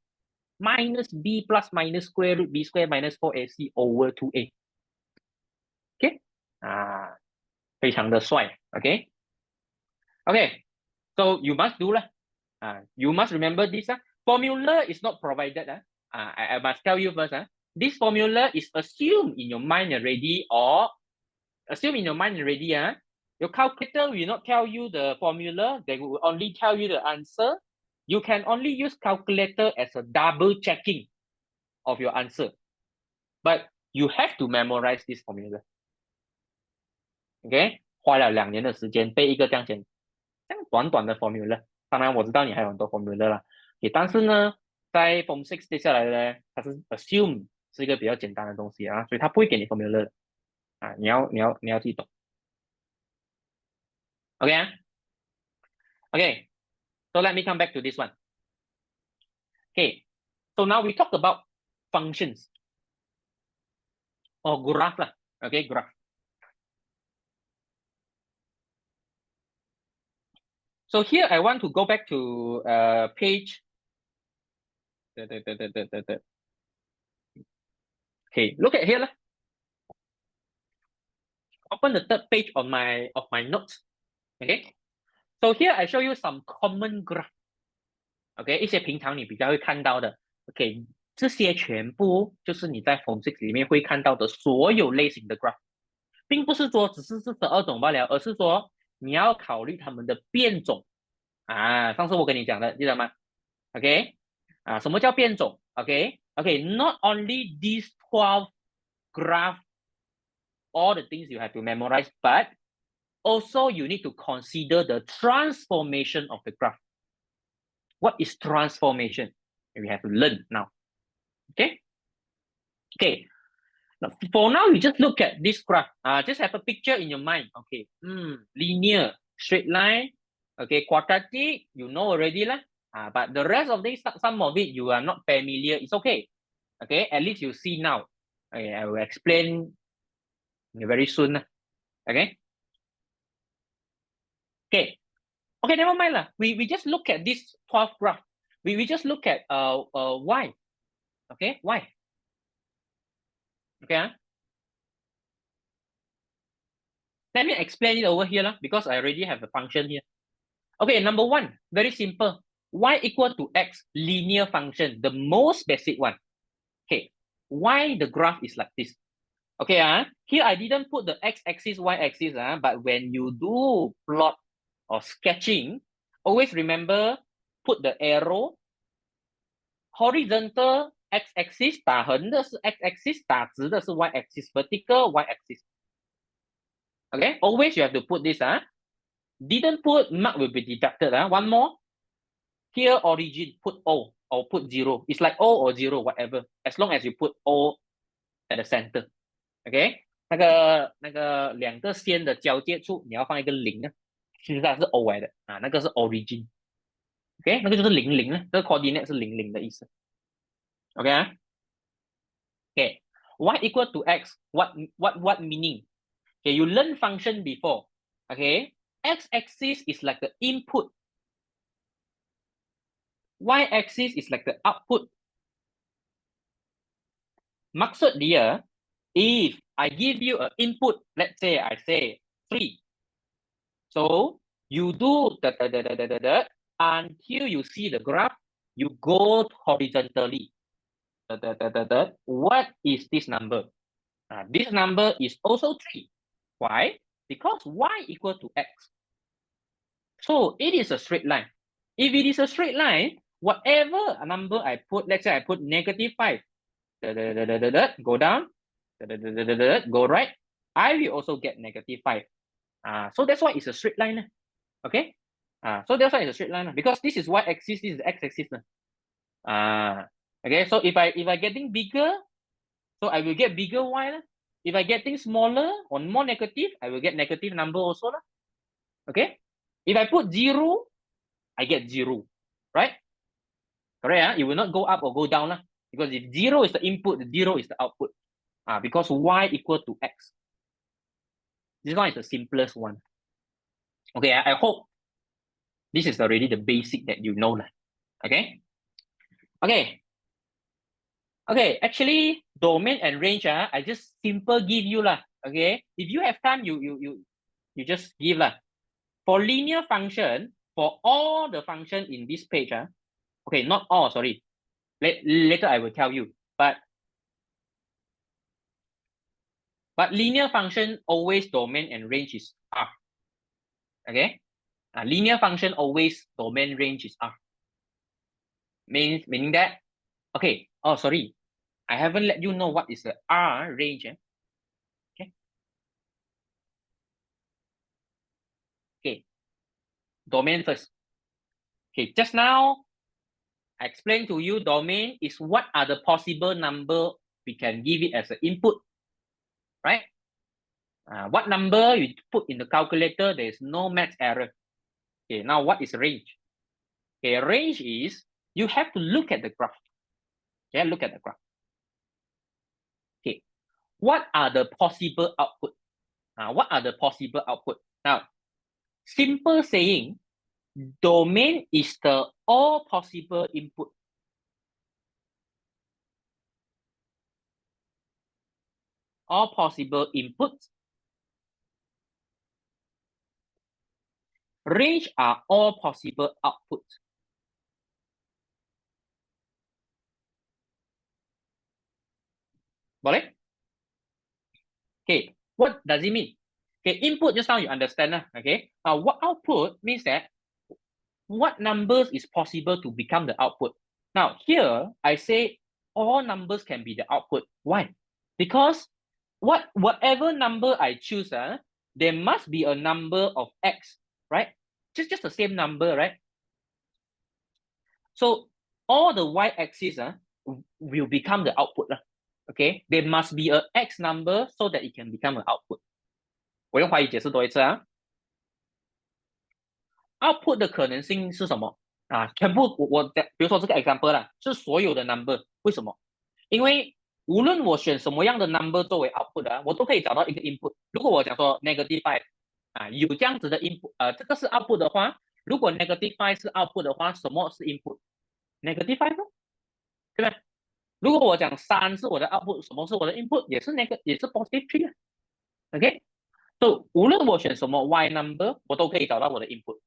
minus b plus minus square root b square minus 4ac over 2a. Okay, 非常的帅 okay. Okay, so you must do lah. You must remember this. Formula is not provided. I must tell you first. This formula is assumed in your mind already, or assume in your mind already. Your calculator will not tell you the formula. They will only tell you the answer. You can only use calculator as a double checking of your answer. But you have to memorize this formula. Okay? 花了2年的时间背一个这样短短的 formula。当然我知道你还有很多 formula 啦，但是呢，在 form 6接下来呢，它是 assume 是一个比较简单的东西所以它不会给你 formula 的你要记懂。OK OK, so let me come back to this one. Okay, so now we talk about functions or graph lah. Okay, graph. So here I want to go back to page. Okay, look at here lah. Open the 3rd page of my notes. Okay, so here I show you some common graph. OK， 一些平常你比较会看到的 ，OK， 这些全部就是你在 Form 6里面会看到的所有类型的 graph， 并不是说只是12种罢了，而是说你要考虑它们的变种上次我跟你讲的，记得吗 ？OK，什么叫变种 ？OK，not only these 12 graph, all the things you have to memorize, but also you need to consider the transformation of the graph. What is transformation? We have to learn now. Okay. Okay. Now, for now, you just look at this graph. Just have a picture in your mind. Okay. Linear, straight line. Okay. Quadratic, you know already lah. But the rest of this, some of it you are not familiar. It's okay. Okay. At least you see now. Okay. I will explain very soon. Okay. Okay. Okay. Never mind lah. We just look at this 12 graph. We just look at y. Okay. Y. Okay. Let me explain it over here because I already have a function here. Okay, number 1, very simple. Y equal to x, linear function, the most basic one. Okay, why the graph is like this? Okay, here I didn't put the x-axis, y-axis, but when you do plot or sketching, always remember, put the arrow, horizontal x-axis, 打横的是 x-axis, 打直的是 y-axis, vertical y-axis. Okay, always you have to put this. Didn't put, mark will be deducted. One more. Here origin, put O or put 0. It's like O or 0, whatever. As long as you put O at the center. Okay. 那个两个线的交界处，你要放一个零啊，其实它是 O 来的啊，那个是 origin，OK，那个就是零零啊，这个 coordinate 是零零的意思，OK 啊，OK，y equal to x， what meaning？Okay, you learn function before. Okay, x-axis is like the input, y-axis is like the output. Maksud dia, if I give you an input, let's say I say 3. So you do the until you see the graph, you go horizontally. What is this number? This number is also 3. Why? Because y equal to x. So it is a straight line. If it is a straight line, whatever number I put, let's say I put -5, go down, go right, I will also get -5. So that's why it's a straight line. Okay? So that's why it's a straight line because this is y-axis, this is x-axis. Okay, so if I getting bigger, so I will get bigger y. If I getting smaller or more negative, I will get negative number also. Okay? If I put 0, I get 0, right? Correct? It will not go up or go down because if 0 is the input, 0 is the output. Because y equal to x. This one is the simplest one. Okay, I hope this is already the basic that you know. Okay? Okay. Okay, actually, domain and range, I just simple give you lah. Okay, if you have time, you just give lah. For linear function, for all the function in this page, okay, not all, sorry. Later I will tell you. But linear function always domain and range is R. Okay, linear function always domain range is R. Meaning that, okay. Oh, sorry, I haven't let you know what is the R range. Okay. Okay. Domain first. Okay. Just now, I explained to you domain is what are the possible number we can give it as an input, right? What number you put in the calculator, there is no math error. Okay, now what is range? Okay, range is you have to look at the graph. Okay, look at the graph. Okay, what are the possible output? What are the possible output? Now, simple saying, domain is the all possible input. All possible inputs. Range are all possible outputs. Boleh? Okay, what does it mean? Okay, input just now you understand. Okay, what output means that what numbers is possible to become the output. Now here I say all numbers can be the output. Why? Because whatever number I choose, there must be a number of x, right? Just the same number, right? So all the y-axis will become the output. Okay, there must be a x number so that it can become an output. 我用华语解释多一次output 的可能性是什么全部我比如说这个 example 啦，是所有的 number。为什么？因为无论我选什么样的 number 作为 output 我都可以找到一个 input。如果我讲说 -5有这样子的 input，这个是 output 的话，如果 -5是 output 的话，什么是 input？-5对吧？如果我讲3是我的 output，什么是我的 input？也是positive 3OK， so 无论我选什么 y number， 我都可以找到我的 input。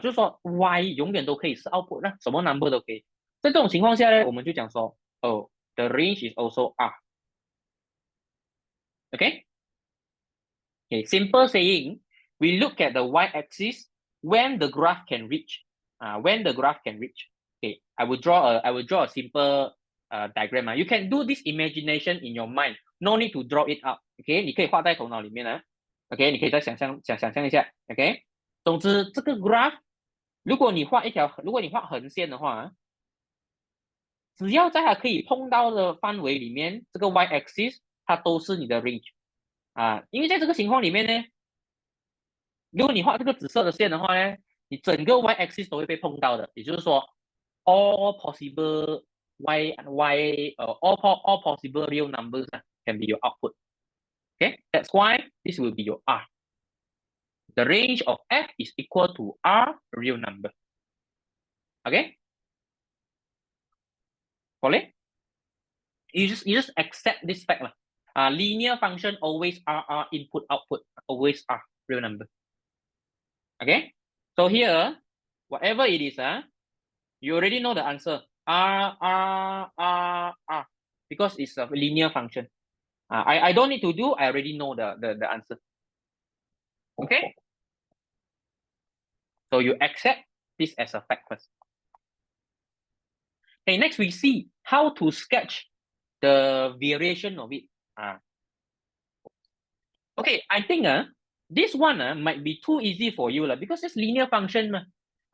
就是说 y 永远都可以是 output，什么 number 都可以。在这种情况下呢，我们就讲说the range is also R。Okay? Okay, simple saying, we look at the y-axis when the graph can reach. When the graph can reach. Okay, I will draw a simple diagram. You can do this imagination in your mind. No need to draw it up. Okay, 你可以画在头脑里面OK， 你可以再想象一下。OK， 总之这个 graph， 如果你画横线的话，只要在它可以碰到的范围里面，这个 y-axis 它都是你的 range。因为在这个情况里面呢，如果你画这个紫色的线的话呢，你整个 y-axis 都会被碰到的，也就是说，all possible all possible real numbers can be your output. Okay, that's why this will be your R. The range of f is equal to R real number. Okay, boleh? You just accept this fact lah. Linear function always R input output always R real number. Okay, so here whatever it is you already know the answer R because it's a linear function. I don't need to do. I already know the answer. Okay, so you accept this as a fact first. Okay, next we see how to sketch the variation of it. Okay, I think this one might be too easy for you because it's linear function.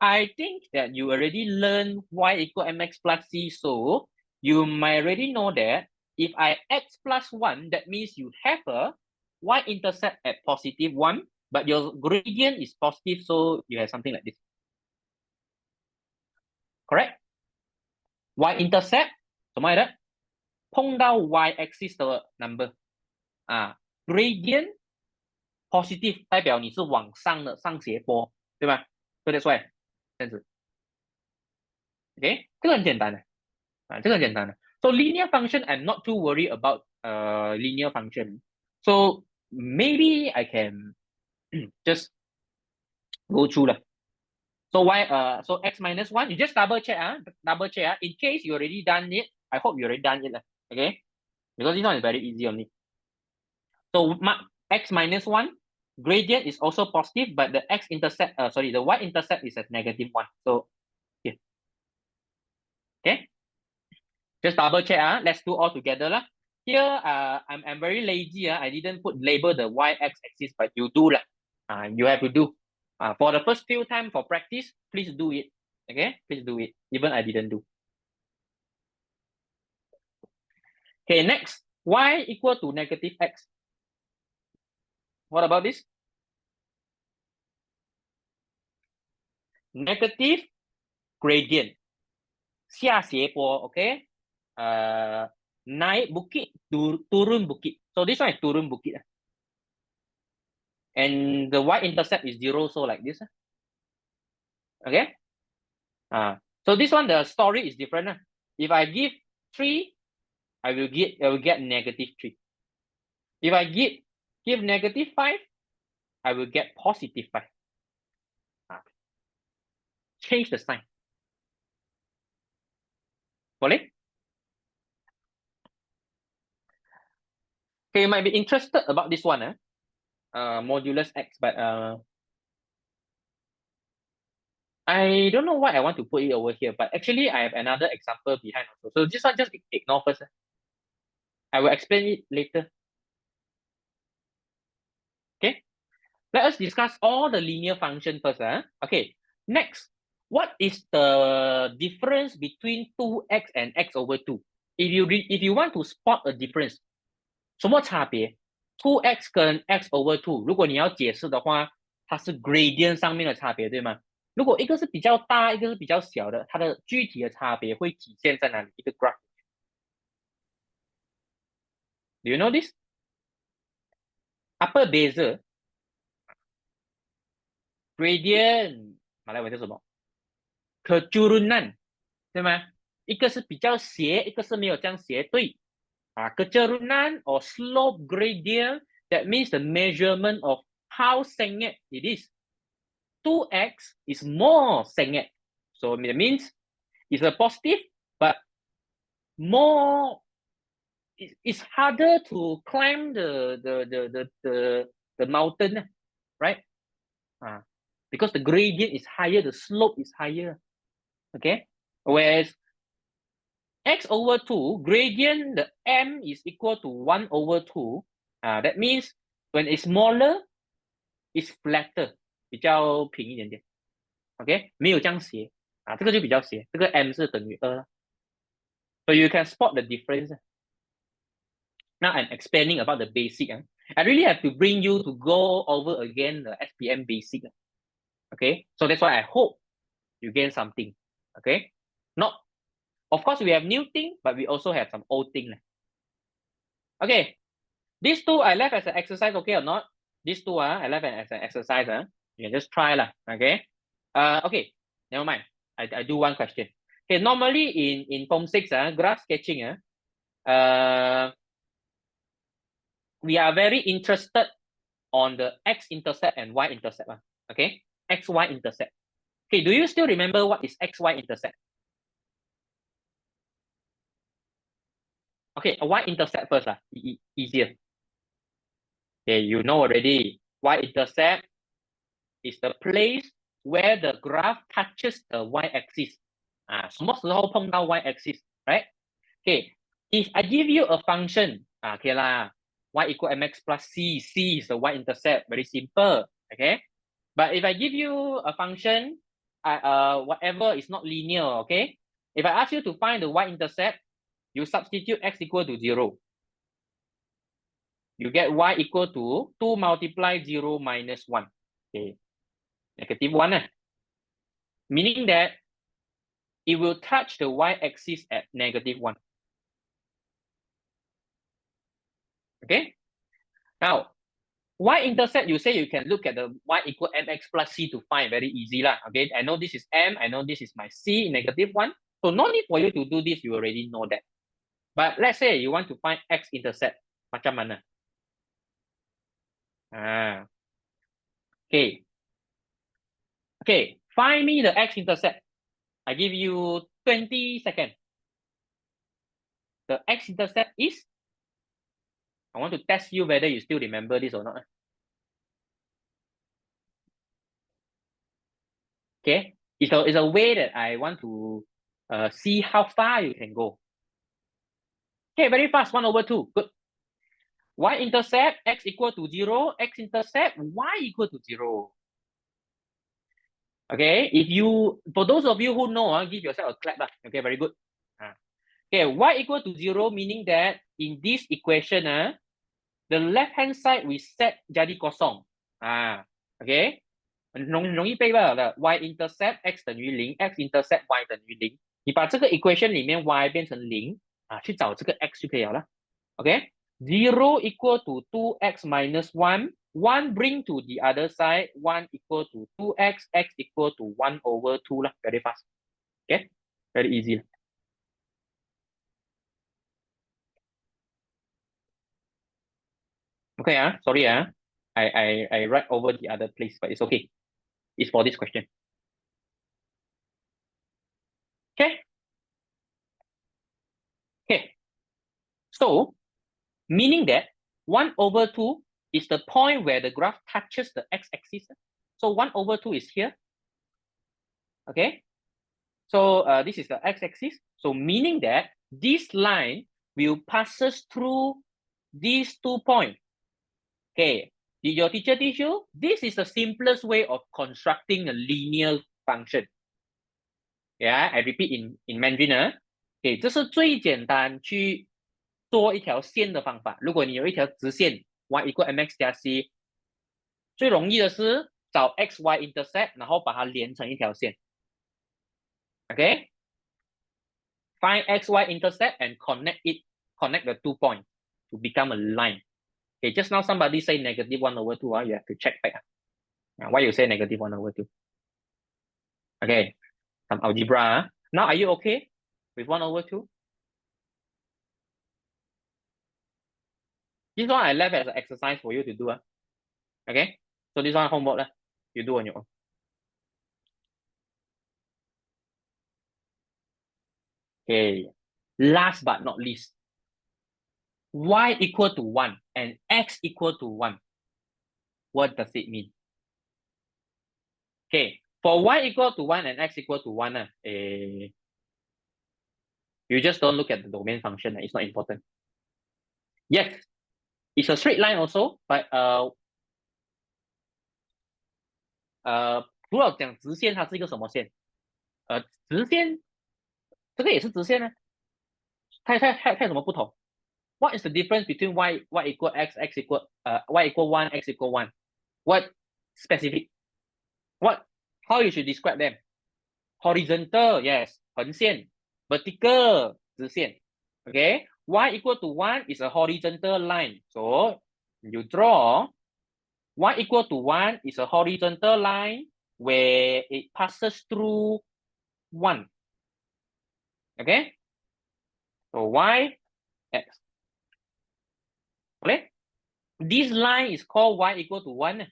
I think that you already learned y equal mx plus c, so you might already know that if I x plus 1, that means you have a y-intercept at positive 1, but your gradient is positive, so you have something like this. Correct? Y-intercept 什么来的？碰到 y-axis 的 number gradient positive 代表你是往上的上斜坡，对吧？So that's why 这样子 ，OK， 这个很简单的这个很简单的。So linear function, I'm not too worried about linear function. So maybe I can just go through lah. So so x minus 1, you just double check in case you already done it. I hope you already done it okay? Because this one is very easy only. So x minus 1 gradient is also positive, but the x-intercept, the y-intercept is at negative 1. So, yeah. Okay. Just double check. Let's do all together lah. Here, I'm very lazy. I didn't label the y-x axis, but you do lah. You have to do. For the first few times for practice, please do it. Okay, please do it. Even I didn't do. Okay, next, y equal to negative x. What about this? Negative gradient. 下斜坡, okay? Naik bukit, turun bukit. So this one is turun bukit. And the y-intercept is 0, so like this. Okay? So this one, the story is different. If I give 3, I will get negative 3. If I give negative 5, I will get positive 5. Change the sign. Boleh? Okay, you might be interested about this one, modulus x, but I don't know why I want to put it over here, but actually I have another example behind also. So this one just ignore first. I will explain it later. Okay, let us discuss all the linear function first. Okay, next, what is the difference between 2x and x over 2? If you want to spot a difference, 什么差别 ？2x 跟 x over 2，如果你要解释的话，它是 gradient 上面的差别，对吗？如果一个是比较大，一个是比较小的，它的具体的差别会体现在哪里？一个 graph。Do you know this? Apa beza gradient 马来文叫什么 ？keturunan 对吗？一个是比较斜，一个是没有这样斜，对keturunan or slope gradient, that means the measurement of how sengit it is. 2x is more sengit, so it means it's a positive, but more. It's harder to climb the mountain, right? Because the gradient is higher, the slope is higher. Okay, whereas x over 2 gradient, the m is equal to 1 over 2. That means when it's smaller, it's flatter, 比较平一点点。OK， 没有这样斜这个就比较斜，这个 m 是等于2。So you can spot the difference. Now I'm explaining about the basic. I really have to bring you to go over again the SPM basic. Okay, so that's why I hope you gain something. Okay, not, of course we have new thing, but we also have some old thing. Okay, these two I left as an exercise, okay or not? These two I left as an exercise. You can just try lah. Okay. Okay, never mind. I do one question. Okay, normally in Form 6, graph sketching, we are very interested on the x-intercept and y-intercept. Okay, x-y-intercept. Okay, do you still remember what is x-y-intercept? Okay, a y-intercept first, easier. Okay, you know already. Y-intercept is the place where the graph touches the y-axis. 什么时候碰到 y-axis, right? Okay, if I give you a function, okay lah, y equal mx plus c, c is the y-intercept, very simple, okay? But if I give you a function, whatever is not linear, okay? If I ask you to find the y-intercept, you substitute x equal to 0. You get y equal to 2 multiply 0 minus 1. Okay, negative 1. Meaning that it will touch the y-axis at negative 1. Okay, now y-intercept, you say you can look at the y equal mx plus c to find, very easy lah. Okay, I know this is m, I know this is my c, negative 1. So no need for you to do this, you already know that. But let's say you want to find x-intercept, macam mana? Okay. Okay, find me the x-intercept. I give you 20 seconds. The x-intercept is, I want to test you whether you still remember this or not. Okay, it's a way that I want to see how far you can go. Okay, very fast, 1/2, good. Y-intercept, x equal to 0, x-intercept, y equal to 0. Okay, for those of you who know, give yourself a clap. Okay, very good. Okay, y equal to 0, meaning that in this equation, the left-hand side we set jadi kosong. Okay, 容易背吧的 y-intercept x 等于0 x-intercept y 等于0，你把这个 equation 里面 y 变成0去找这个 x 就可以了。Okay, 0 equal to 2x minus 1, 1 bring to the other side, 1 equal to 2x, x equal to 1/2 lah. Very fast. Okay, very easy. Okay, sorry, I write over the other place, but it's okay. It's for this question. Okay. Okay. So, meaning that 1/2 is the point where the graph touches the x-axis. So 1/2 is here. Okay. So this is the x-axis. So meaning that this line will passes through these 2 points. Okay. Did your teacher teach you? This is the simplest way of constructing a linear function. Yeah, I repeat in Mandarin. Okay, 这是最简单去做一条线的方法。如果你有一条直线 y equal mx 加 c， 最容易的是找 x y intercept， 然后把它连成一条线。Okay, find x y intercept and connect the 2 points to become a line. Okay, just now somebody say negative 1/2. You have to check back. Why you say negative 1/2? Okay, some algebra. Now are you okay with 1/2? This one I left as an exercise for you to do. Okay, so this one homework. You do on your own. Okay, last but not least, y equal to 1 and x equal to 1. What does it mean? Okay, for y equal to 1 and x equal to 1, you just don't look at the domain function. It's not important. Yes, it's a straight line also, but 除了讲直线，它是一个什么线？直线，这个也是直线呢。它有什么不同？ What is the difference between y equal x, y equal 1, x equal 1? What specific? What? How you should describe them? Horizontal, yes, 横线. Vertical, 直线. Okay, y equal to 1 is a horizontal line. So you draw y equal to 1 is a horizontal line where it passes through 1. Okay, so y, x. Okay, this line is called y equal to 1.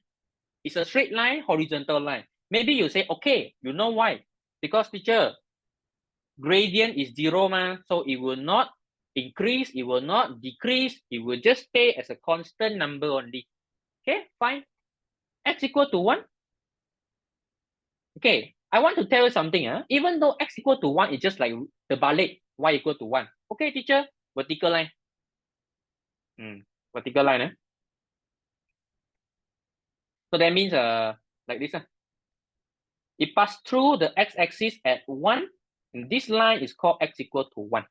It's a straight line, horizontal line. Maybe you say, okay, you know why? Because teacher, gradient is 0, so it will not increase, it will not decrease, it will just stay as a constant number only. Okay, fine. X equal to 1. Okay, I want to tell you something. Even though x equal to 1 is just like the balik, y equal to 1. Okay, teacher, vertical line. Vertical line. So that means like this. It passed through the x-axis at 1. And this line is called x equal to 1.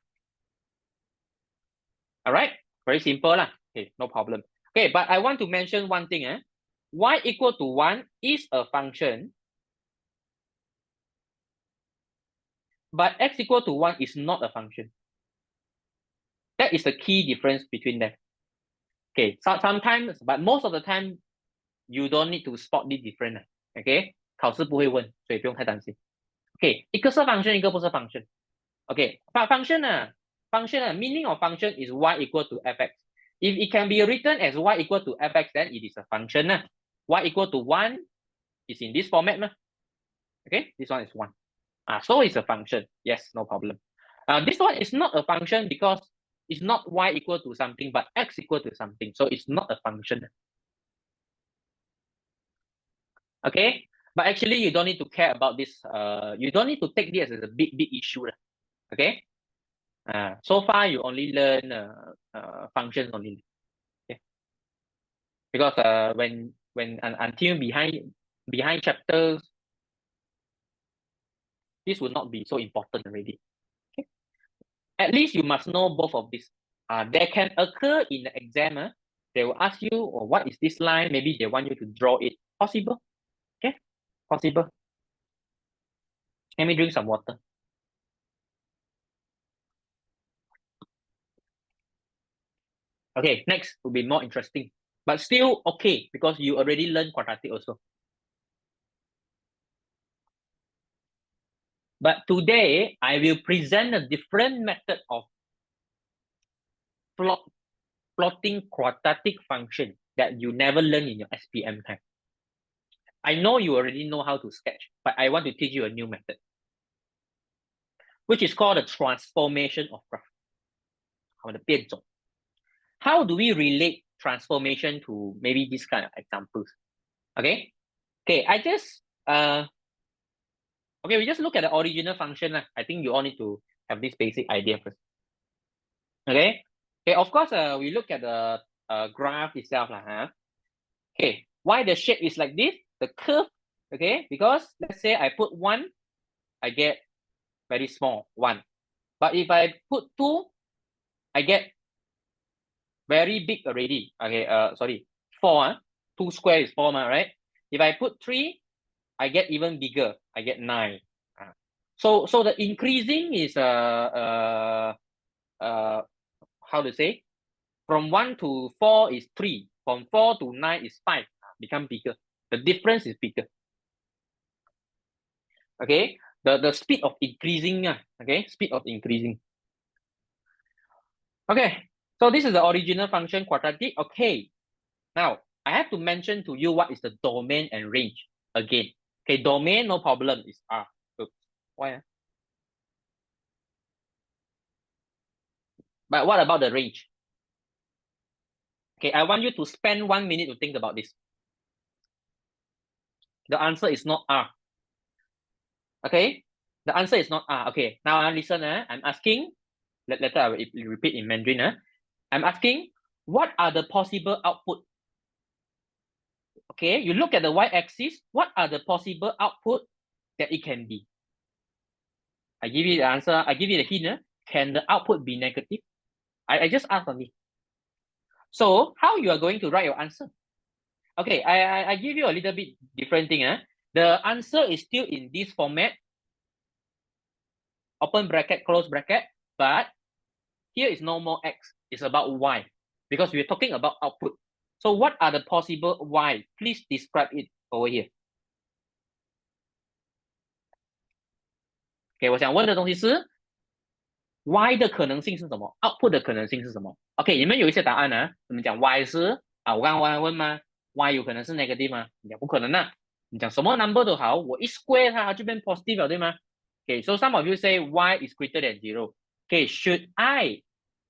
All right, very simple lah. Okay, no problem. Okay, but I want to mention one thing. Y equal to 1 is a function, but x equal to 1 is not a function. That is the key difference between them. Okay, so sometimes, but most of the time, you don't need to spot the difference. Okay, 考试不会问，所以不用太担心。Okay, 一个是 function， 一个不是 function. Okay, but function meaning of function is y equal to fx. If it can be written as y equal to fx, then it is a function. Y equal to 1 is in this format. Okay, this one is 1. So it's a function. Yes, no problem. This one is not a function because it's not y equal to something, but x equal to something. So it's not a function. Okay, but actually you don't need to care about this. You don't need to take this as a big issue. Okay. So far you only learn functions only. Okay. Because when until behind chapters, this will not be so important already. Okay. At least you must know both of these. They can occur in the exam. They will ask you, oh, what is this line? Maybe they want you to draw it. Possible. Okay, possible. Let me drink some water. Okay, next will be more interesting, but still okay because you already learned quadratic also. But today, I will present a different method of plotting quadratic function that you never learned in your SPM time. I know you already know how to sketch, but I want to teach you a new method, which is called the transformation of graph. How do we relate transformation to maybe this kind of examples? Okay, I just okay, we just look at the original function. I think you all need to have this basic idea first. Okay, of course, we look at the graph itself. Okay, why the shape is like this? The curve, okay, because let's say I put 1, I get very small, 1. But if I put 2, I get very big already. Okay, sorry, 4. 2 square is 4, right? If I put 3, I get even bigger. I get 9. So the increasing is how to say? From 1 to 4 is 3. From 4 to 9 is 5. Become bigger. The difference is bigger. Okay, the speed of increasing. Okay, speed of increasing. Okay, so this is the original function quadratic. Okay, now I have to mention to you what is the domain and range again. Okay, domain, no problem, is R. Oops. Why? But what about the range? Okay, I want you to spend 1 minute to think about this. The answer is not R. Okay, the answer is not R. Okay, now listen. I'm asking. Later I will repeat in Mandarin. I'm asking, what are the possible output? Okay, you look at the y-axis. What are the possible output that it can be? I give you the answer. I give you the hint. Can the output be negative? I just asked only. So how you are going to write your answer? Okay, I give you a little bit different thing. The answer is still in this format. Open bracket, close bracket, but here is no more X. It's about Y because we're talking about output. So what are the possible Y? Please describe it over here. OK， 我想问的东西是 Y 的可能性是什么 ？Output 的可能性是什么 ？OK，你们有一些答案呢？你们讲 Y 是我刚刚问吗 ？Y 有可能是 negative 吗？你讲不可能啊！你讲什么 number 都好，我一 square 它就变 positive 了，对吗？OK，so some of you say Y is greater than 0. OK，should I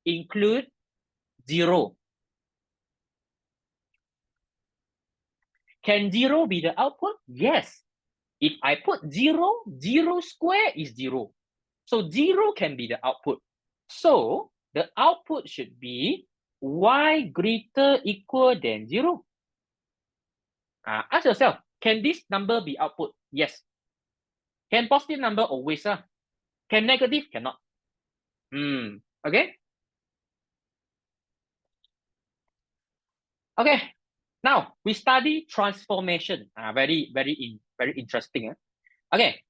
include 0? Can 0 be the output? Yes. If I put 0, 0 square is 0. So 0 can be the output. So the output should be Y greater equal than 0. Ask yourself, can this number be output? Yes. Can positive number always? Can negative? Cannot. Okay. Okay. Now we study transformation. Very interesting. Okay.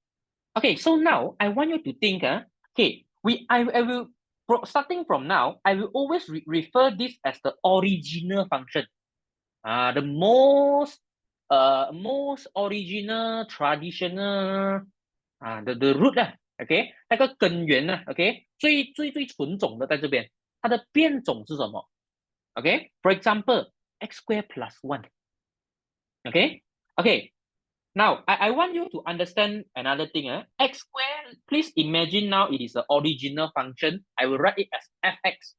Okay. So now I want you to think. Okay. I will starting from now. I will always refer this as the original function. The most original traditional the root ，OK， 那个根源呢，OK， 最纯种的在这边，它的变种是什么 ？OK，for example x square plus 1，OK，OK。Now I want you to understand another thing. X square, please imagine now it is the original function. I will write it as fx.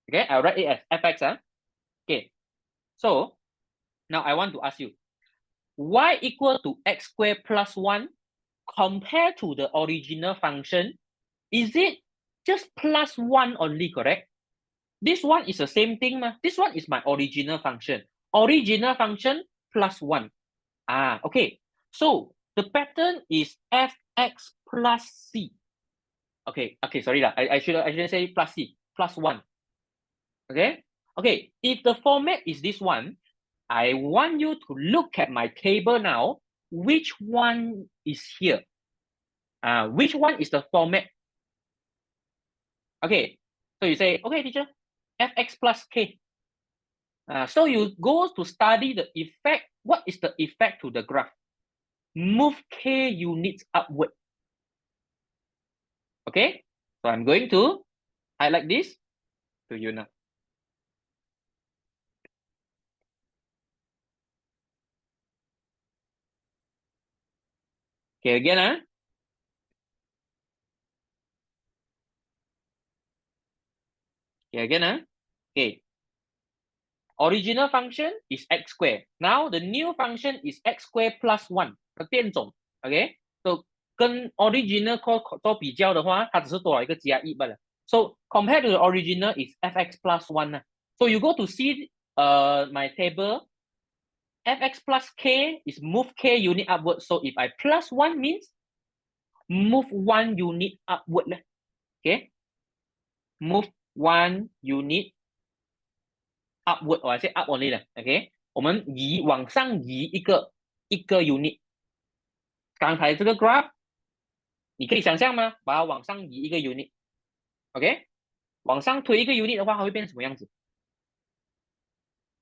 Okay, I'll write it as fx. Okay, so now I want to ask you, y equal to x squared plus 1 compared to the original function, is it just plus 1 only, correct? This one is the same thing. This one is my original function. Original function plus 1. Okay. So the pattern is fx plus c. Okay, sorry. I shouldn't say plus c, plus 1. Okay. If the format is this one, I want you to look at my table now. Which one is here? Which one is the format? Okay, so you say, okay, teacher, fx plus k. So you go to study the effect. What is the effect to the graph? Move k units upward. Okay, so I'm going to highlight this to you now. Okay, again, Okay, again, Okay. Original function is x squared. Now the new function is x squared plus 1的变种 ，OK， so 跟 original 做比较的话，它只是多了一个加1罢了。So compared to the original is fx plus 1 So you go to see my table, fx plus k is move k unit upward. So if I plus 1 means move 1 unit upward. Okay, move 1 unit upward, or I say up only ，OK， 我们往上移一个unit。刚才这个 graph， 你可以想象吗？把它往上移一个 unit，OK， 往上推一个 unit 的话，它会变成什么样子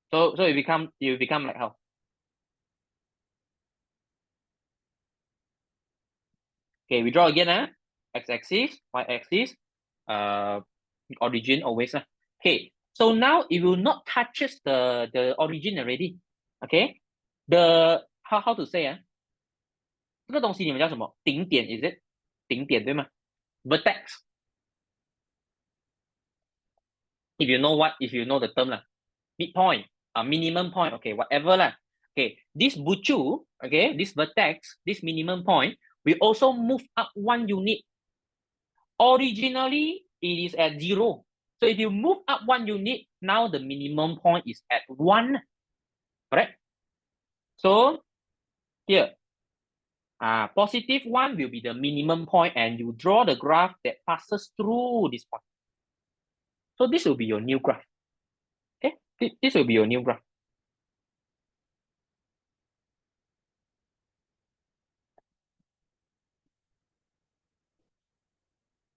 ？So it become like how? Okay, we draw again. X-axis, y-axis, origin always. Okay, so now it will not touches the origin already. Okay, the how to say 这个东西你们叫什么？顶点 is it？ 顶点对吗 ？Vertex. If you know the term midpoint, minimum point, okay, whatever Okay, this bucu, okay, this vertex, this minimum point, we also move up 1 unit. Originally, it is at 0. So if you move up 1 unit, now the minimum point is at 1. Correct? So here, positive 1 will be the minimum point, and you draw the graph that passes through this point. So this will be your new graph. Okay, This will be your new graph.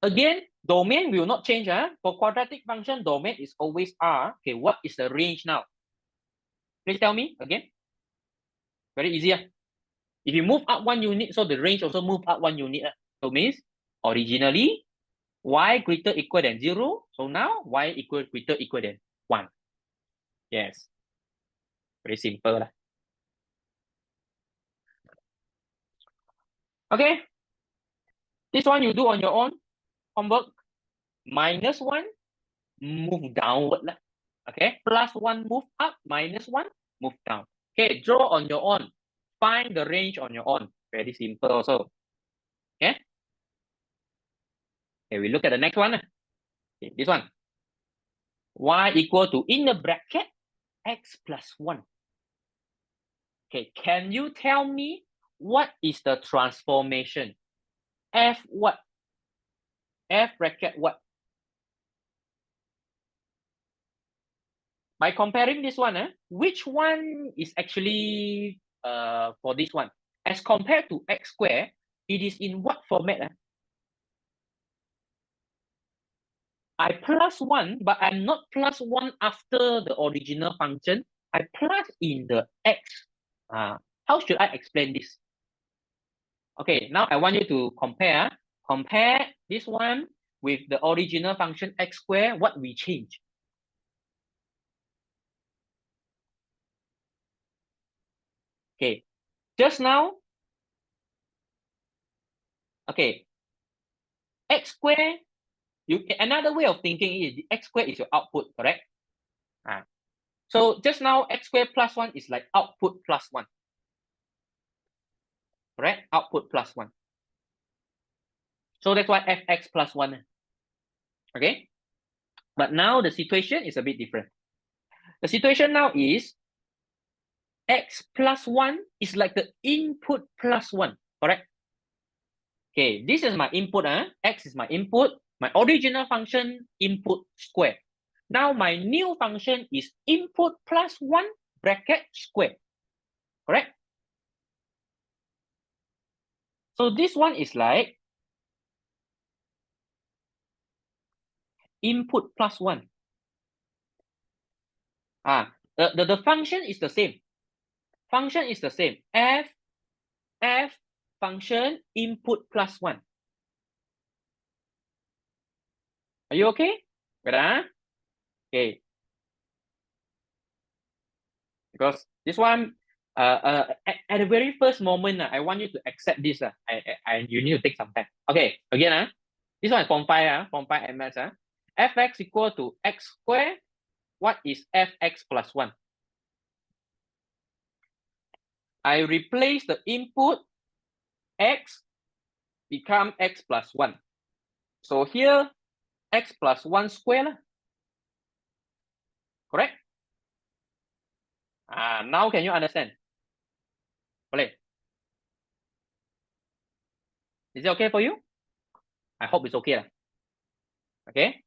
Again, domain will not change. For quadratic function, domain is always R. Okay, what is the range now? Please tell me again. Very easy. If you move up 1 unit, so the range also move up 1 unit. So means originally y greater equal than 0. So now y greater equal than 1. Yes. Very simple. Okay. This one you do on your own. Homework. -1, move downward. Okay. +1, move up. -1, move down. Okay. Draw on your own. Find the range on your own. Very simple also. Okay. Okay, we look at the next one. Okay, this one. Y equal to, in the bracket, x plus 1. Okay, can you tell me what is the transformation? F what? F bracket what? By comparing this one, which one is actually for this one? As compared to x squared, it is in what format? I plus 1, but I'm not plus 1 after the original function. I plus in the x. How should I explain this? Okay, now I want you to compare this one with the original function x squared. What we change? Okay, just now, okay, x squared, another way of thinking is the x squared is your output, correct? So just now, x squared plus 1 is like output plus 1, correct? Output plus 1. So that's why fx plus 1. Okay, but now the situation is a bit different. The situation now is x plus 1 is like the input plus 1, correct? Okay, this is my input. X is my input. My original function, input square. Now my new function is input plus 1 bracket square, correct? So this one is like input plus 1. The function is the same. Function is the same. F function input plus 1. Are you okay? Good, Okay. Because this one, at the very first moment, I want you to accept this. You need to take some time. Okay, again, this one is form 5, form 5 MS. Fx equal to x squared. What is fx plus 1? I replace the input x become x plus 1. So here, x plus 1 square. Correct? Now can you understand? Boleh? Is it okay for you? I hope it's okay. Okay?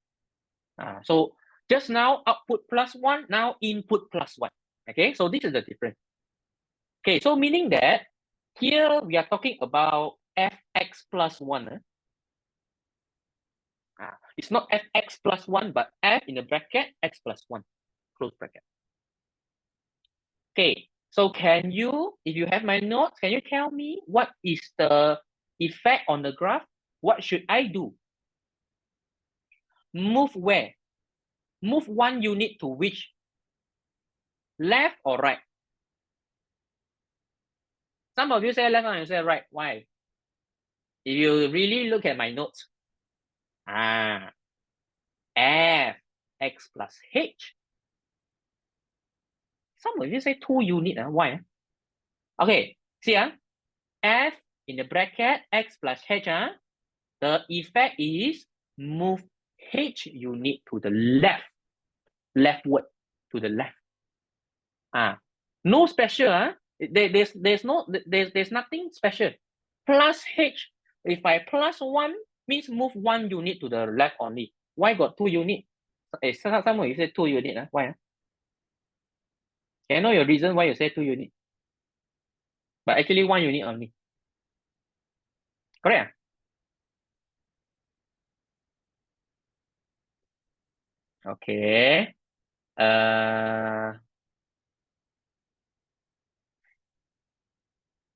So just now output plus 1, now input plus 1. Okay, so this is the difference. Okay, so meaning that here we are talking about fx plus 1. It's not fx plus 1, but f in the bracket x plus 1, close bracket. Okay, so can you, if you have my notes, can you tell me what is the effect on the graph? What should I do? Move where? Move 1 unit to which? Left or right? Some of you say left, and you say right. Why? If you really look at my notes, f x plus h. Some of you say 2 unit. Why? Okay, see, f in the bracket x plus h. The effect is move h unit to the left, leftward to the left. No special. There's nothing special. Plus h. If I plus 1 means move 1 unit to the left only. Why got 2 unit? Some of you say 2 unit. Why? Can I know your reason why you say 2 unit? But actually 1 unit only. Correct? Okay.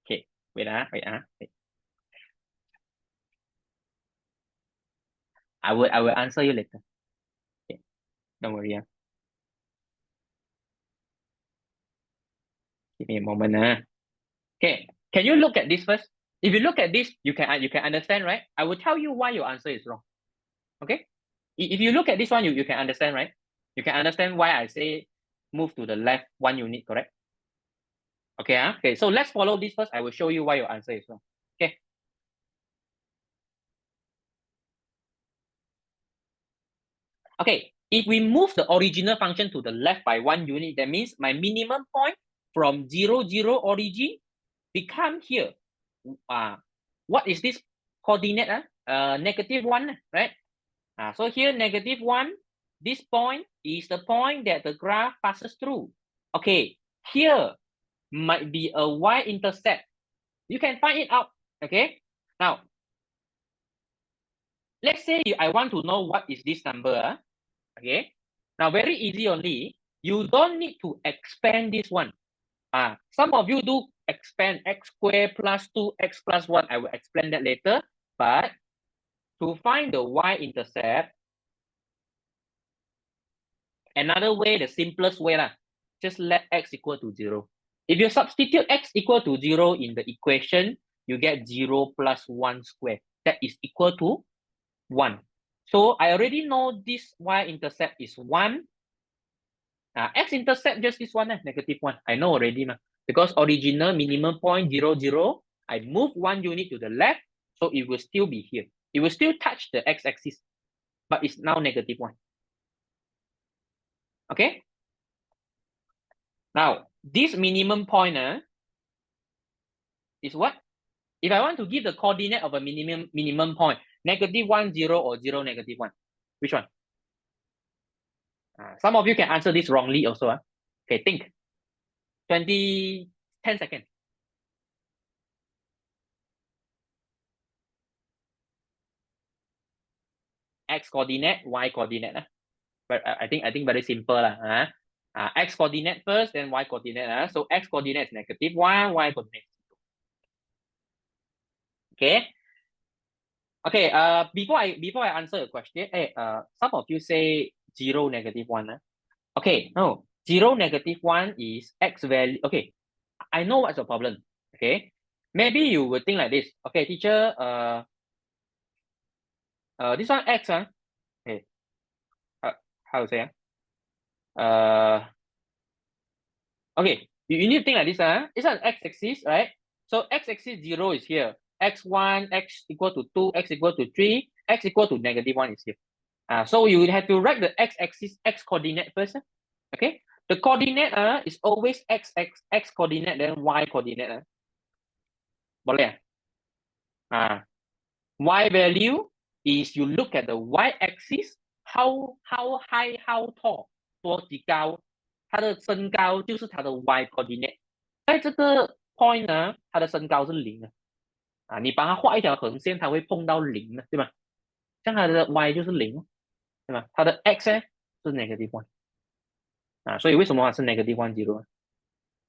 Okay. Wait. Wait. I will answer you later. Okay. Don't worry. Give me a moment. Okay. Can you look at this first? If you look at this, you can understand, right? I will tell you why your answer is wrong. Okay. If you look at this one, you can understand, right? You can understand why I say move to the left 1 unit, correct? Okay. Okay. So let's follow this first. I will show you why your answer is wrong. Okay. Okay. If we move the original function to the left by 1 unit, that means my minimum point from 0, 0 origin become here. What is this coordinate? -1, right? So here -1, this point is the point that the graph passes through. Okay, here might be a y-intercept. You can find it out. Okay, now let's say I want to know what is this number. Okay, now very easy only. You don't need to expand this one. Some of you do expand x squared plus 2x plus 1. I will explain that later. But to find the y-intercept, another way, the simplest way, just let x equal to 0. If you substitute x equal to 0 in the equation, you get 0 plus 1 squared. That is equal to 1. So I already know this y-intercept is 1. X-intercept just this one, -1. I know already, because original minimum point 0, 0. I move 1 unit to the left, so it will still be here. It will still touch the x-axis, but it's now -1. Okay? Now, this minimum point is what? If I want to give the coordinate of a minimum point, -1, 0, or 0, -1, which one? Some of you can answer this wrongly also. Okay, think. 10 seconds. X coordinate, Y coordinate. But I think very simple X coordinate first, then Y coordinate. So X coordinate is -1, Y coordinate. Okay. Okay. Before I answer the question, some of you say 0, -1. Okay. No, 0, -1 is X value. Okay. I know what's the problem. Okay. Maybe you will think like this. Okay, teacher. This one X. Okay. How to say? Okay, you need to think like this. It's an x-axis, right? So x-axis 0 is here. X1, x equal to 2, x equal to 3, x equal to -1 is here. So you have to write the x-axis, x coordinate first. Okay, the coordinate is always x coordinate, then y coordinate. Boleh? Y value is you look at the y-axis, how high, how tall, 多几高，它的身高就是它的 y coordinate。在这个 point 呢，它的身高是0你把它画一条横线，它会碰到0的，对吧？像它的 y 就是0，对吧？它的 x 呢是-1所以为什么是-1 0，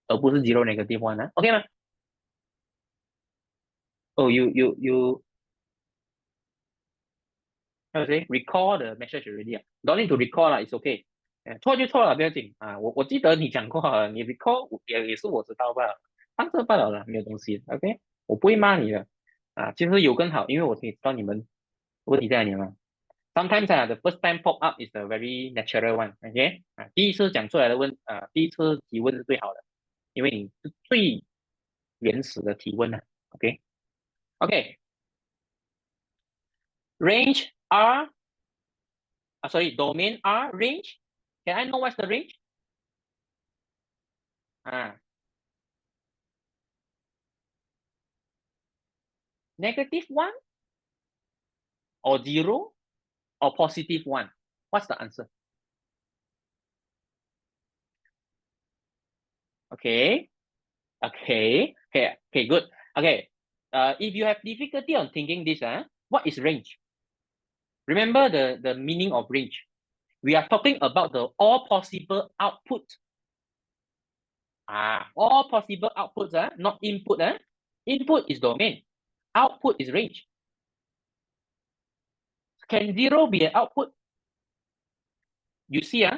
而不是0 -1呢？OK 吗？哦，you how to say recall the message already don't need to recall it's okay。错就错了，不要紧我记得你讲过你 recall 也是我知道罢了，当这罢了了，没有东西。OK，我不会骂你的其实有更好，因为我可以知道你们问题在哪里嘛。Sometimes the first time pop up is the very natural one。OK，第一次讲出来的第一次提问是最好的，因为你是最原始的提问OK，range R sorry, domain R range. Can I know what's the range? -1 or 0 or +1? What's the answer? Okay. Okay. Okay. Okay. Good. Okay. If you have difficulty on thinking this, what is range? Remember the meaning of range. We are talking about the all possible output. All possible outputs, not input. Input is domain. Output is range. Can 0 be an output? You see,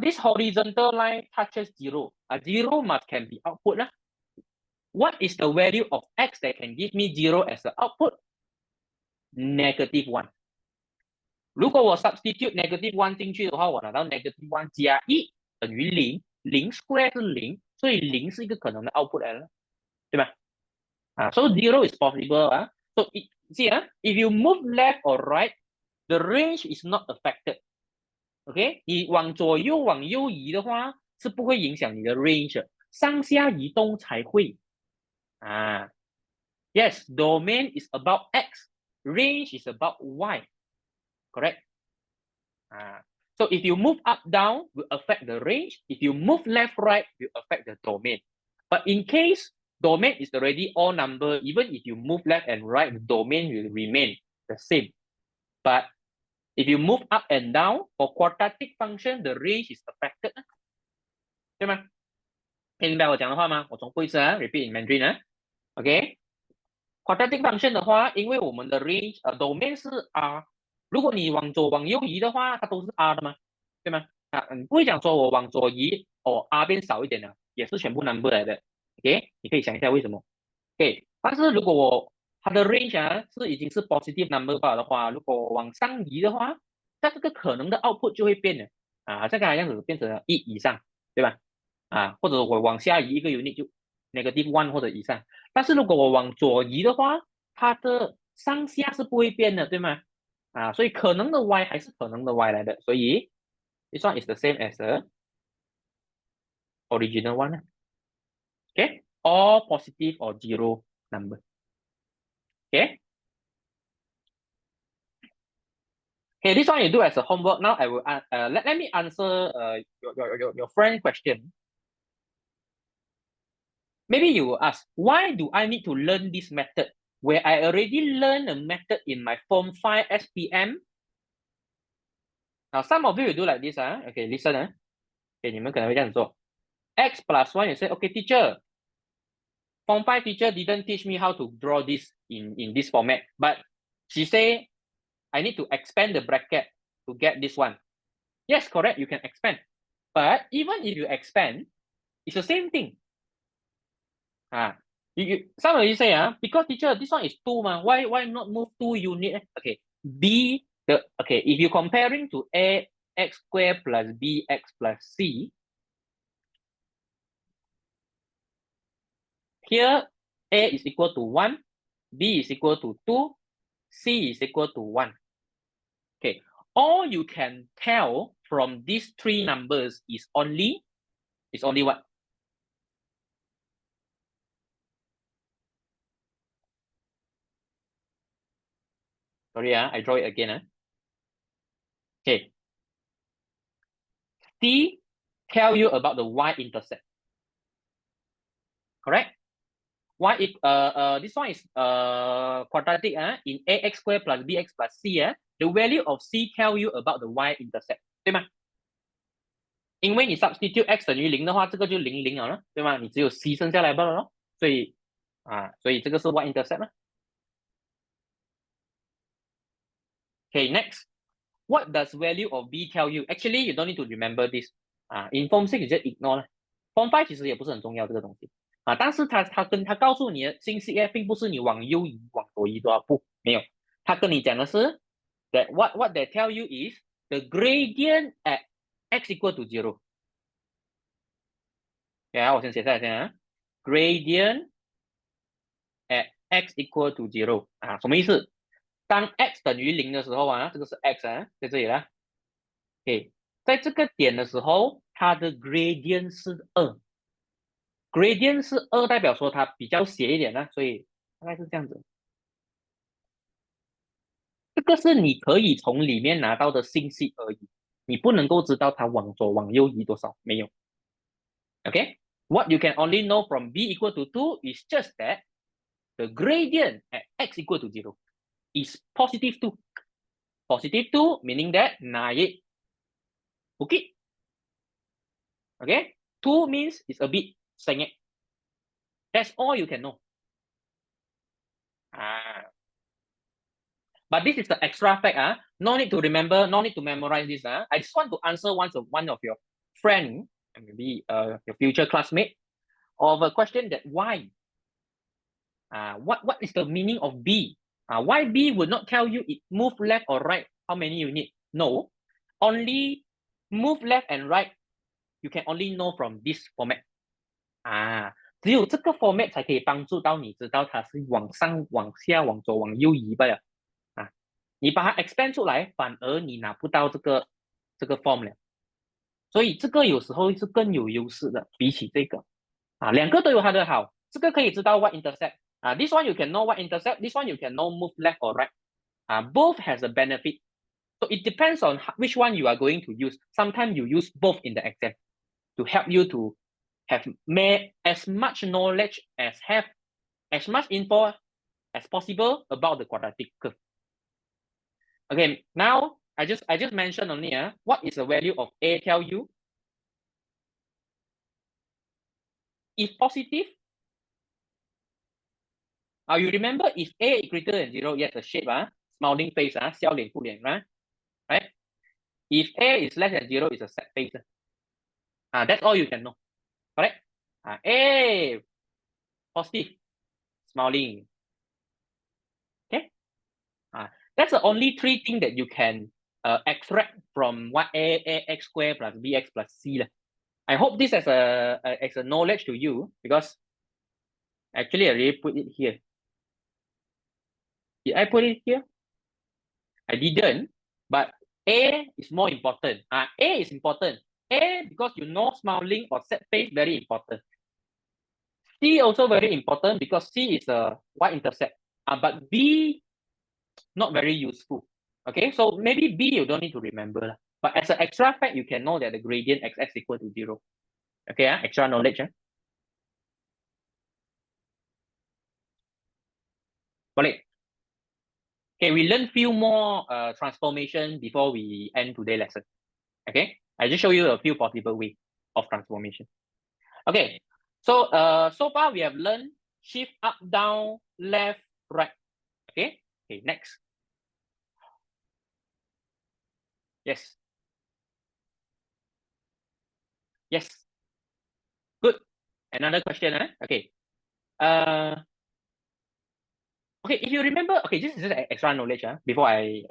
this horizontal line touches 0. 0 must can be output. What is the value of x that can give me 0 as the output? -1. 如果我 substitute -1 进去的话，我拿到-1加1等于0，0 square 是0，所以0是一个可能的 output 来了，对吧？So 0 is possible. So see, if you move left or right, the range is not affected. OK， 你往左右往右移的话是不会影响你的 range， 上下移动才会。Yes, domain is about x, range is about y. Correct. So if you move up, down, will affect the range. If you move left, right, will affect the domain. But in case domain is already all number, even if you move left and right, the domain will remain the same. But if you move up and down, for quadratic function, the range is affected. 对吗？听明白我讲的话吗？我重复一次repeat in Mandarin OK。quadratic function 的话，因为我们的 range domain 是 R， 如果你往左往右移的话，它都是 R 的嘛，对吗？你不会讲说我往左移，R 变少一点了，也是全部 number 来的。OK， 你可以想一下为什么。OK， 但是如果它的 range 是已经是 positive number 的话，如果往上移的话，那这个可能的 output 就会变了像刚才这样子变成了1以上，对吧？或者我往下移一个 unit 就 -1 或者以上。但是如果我往左移的话，它的上下是不会变的，对吗？所以可能的 y 还是可能的 y 来的，所以 this one is the same as the original one. Okay, all positive or 0 number. Okay. Okay, this one you do as a homework. Now I will let me answer your friend question. Maybe you will ask, why do I need to learn this method where I already learned a method in my Form 5 STPM? Now, some of you will do like this. Okay, listen. Okay, 你们可能会这样做。X plus 1, you say, okay, teacher, Form 5 teacher didn't teach me how to draw this in this format, but she say, I need to expand the bracket to get this one. Yes, correct, you can expand. But even if you expand, it's the same thing. Some of you say, because teacher, this one is 2, why not move 2 unit? Okay, if you're comparing to ax squared plus bx plus c, here a is equal to 1, b is equal to 2, c is equal to 1. Okay, all you can tell from these 3 numbers is only what? Sorry, I draw it again. Okay. C tell you about the y-intercept. Correct? This one is quadratic in ax squared plus bx plus c. The value of c tell you about the y-intercept. 对吗？因为你 substitute x 等于0的话，这个就0了，对吗？你只有 c 剩下来罢了咯。所以这个是 y-intercept Okay, next. What does value of b tell you? Actually, you don't need to remember this. In Form 6 you just ignore 了。Form 5其实也不是很重要这个东西但是他告诉你的信息并不是你往右移、往左移多少步，没有。他跟你讲的是 that what they tell you is the gradient at x equal to 0。我先写下来先Gradient at x equal to 0什么意思？当 x 等于0的时候这个是 x 在这里啦。OK， 在这个点的时候，它的 gradient 是2。gradient 是2，代表说它比较斜一点所以大概是这样子。这个是你可以从里面拿到的信息而已，你不能够知道它往左往右移多少，没有。Okay, what you can only know from b equal to 2 is just that the gradient at x equal to 0 is positive 2. Positive 2 meaning that naik bukit. Okay, 2 means it's a bit sengit. That's all you can know. But this is the extra fact. No need to remember, no need to memorize this. I just want to answer one of your friend, maybe your future classmate, of a question that why? What is the meaning of B? Why B would not tell you it move left or right, how many you need? No, only move left and right, you can only know from this format. 只有这个 format 才可以帮助到你知道它是往上、往下、往左、往右移罢了。你把它 expand 出来，反而你拿不到这个 form 了。所以这个有时候是更有优势的，比起这个。两个都有它的好。这个可以知道 what intercept. This one you can know what intercept. This one you can know move left or right. Both has a benefit. So it depends on which one you are going to use. Sometimes you use both in the exam to help you to have as much knowledge have as much info as possible about the quadratic curve. Okay, now I just mentioned only what is the value of A tell you? If positive, you remember if A is greater than 0, yes, the shape, smiling face, 笑脸不脸, right? If A is less than 0, it's a sad face. That's all you can know, correct? A, positive, smiling. Okay? That's the only three things that you can extract from what ax squared plus bx plus c. I hope this as a knowledge to you, because actually I already put it here. Did I put it here? I didn't, but A is more important. A is important. A, because you know smiling or sad face, very important. C also very important because C is a y-intercept. But B, not very useful. Okay, so maybe B you don't need to remember. But as an extra fact, you can know that the gradient xx equal to 0. Okay, extra knowledge. Got it. Okay, we learn few more transformation before we end today's lesson. Okay, I just show you a few possible ways of transformation. Okay, so so far we have learned shift up, down, left, right. Okay, next. Yes. Yes. Good. Another question, Okay. Okay, if you remember, okay, this is just extra knowledge, before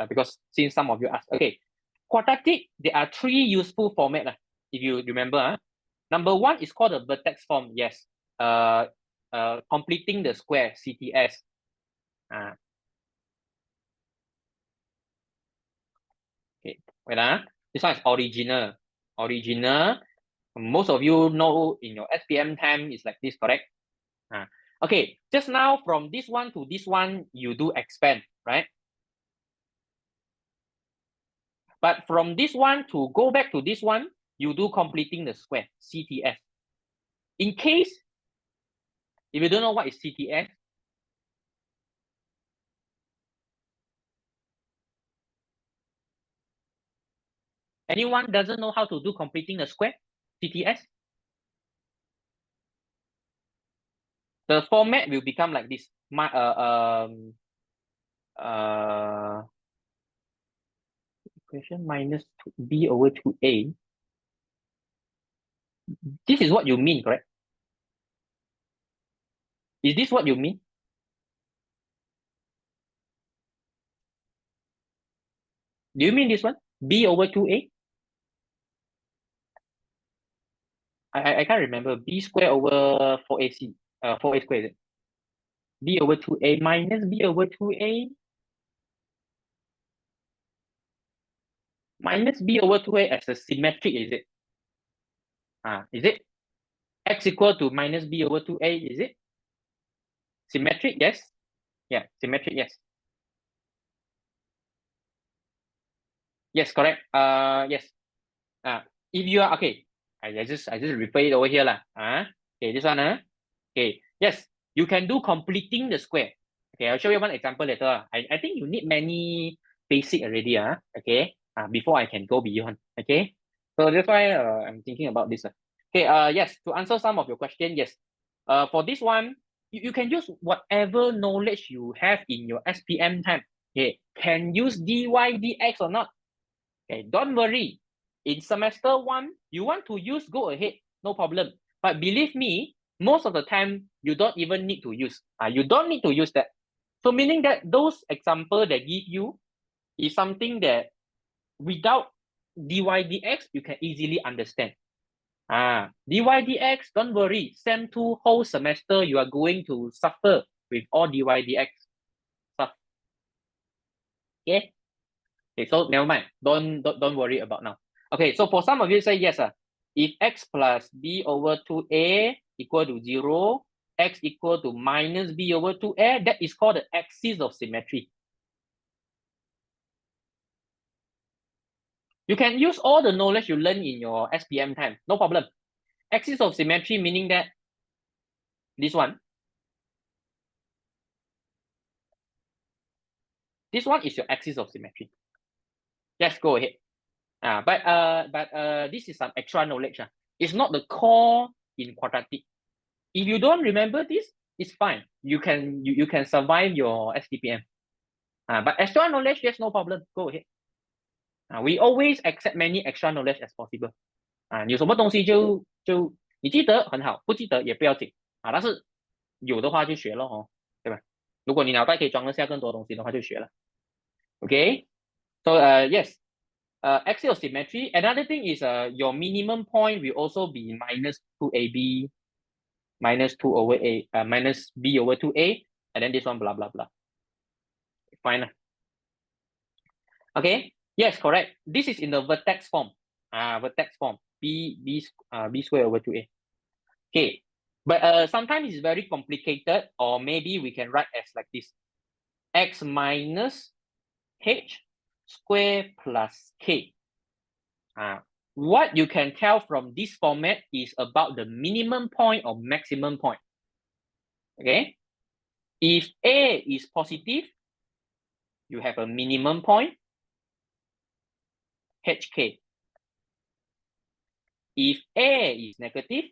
because since some of you asked, okay, quadratic, there are three useful formats, if you remember. Number one is called the vertex form, yes. Completing the square, CTS. Okay, wait, this one is original. Original, most of you know in your STPM time is like this, correct? Okay, just now from this one to this one, you do expand, right? But from this one to go back to this one, you do completing the square, CTS. In case, if you don't know what is CTS, anyone doesn't know how to do completing the square, CTS? The format will become like this. Equation minus b over 2a. This is what you mean, correct? Is this what you mean? Do you mean this one? B over 2a? I can't remember. B square over 4ac. 4a squared, is it? B over 2a minus b over 2a. Minus b over 2a as a symmetric, is it? Is it? X equal to minus b over 2a, is it? Symmetric, yes. Yeah, symmetric, yes. Yes, correct. Yes. If you are, okay, I just refer it over here lah. Okay, this one okay, yes, you can do completing the square. Okay, I'll show you one example later. I think you need many basic already okay, before I can go beyond. Okay, so that's why I'm thinking about this. Okay, yes, to answer some of your question, yes, for this one, you can use whatever knowledge you have in your SPM time. Okay, can use dy dx or not? Okay, don't worry. In semester 1, you want to use, go ahead, no problem. But believe me, most of the time, you don't even need to use. You don't need to use that. So meaning that those example that give you is something that without dy dx, you can easily understand. Dy dx, don't worry. Sem 2 whole semester, you are going to suffer with all dy dx stuff. Okay? Okay, so never mind. Don't worry about now. Okay, so for some of you say yes, if x plus b over 2a equal to 0, x equal to minus b over 2a, that is called the axis of symmetry. You can use all the knowledge you learn in your SPM time, no problem. Axis of symmetry meaning that this one is your axis of symmetry. Yes, go ahead. But this is some extra knowledge. It's not the core in quadratic. If you don't remember this, it's fine. You can survive your STPM. But extra knowledge, yes, no problem. Go ahead. We always accept many extra knowledge as possible. 你有什么东西就你记得很好，不记得也不要紧但是有的话就学了对吧？如果你脑袋可以装得下更多东西的话，就学了。Okay, so yes, axial symmetry. Another thing is your minimum point will also be minus 2ab minus 2 over a minus b over 2a, and then this one blah blah blah. Fine. Okay. Yes, correct. This is in the vertex form. Vertex form. B square over 2a. Okay. But sometimes it's very complicated, or maybe we can write as like this: x minus h square plus k. What you can tell from this format is about the minimum point or maximum point. Okay. If a is positive, you have a minimum point, hk. If a is negative,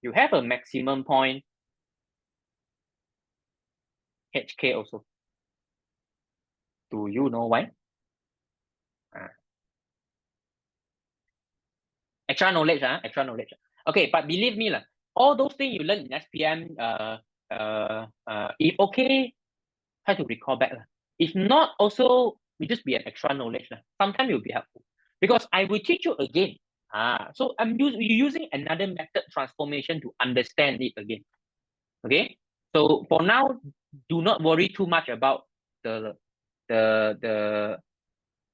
you have a maximum point, hk also. Do you know why? Extra knowledge, extra knowledge. Okay, but believe me, all those things you learn in SPM, if okay, try to recall back. If not, also, it just be an extra knowledge. Sometimes it will be helpful. Because I will teach you again. So I'm using another method transformation to understand it again. Okay? So for now, do not worry too much about the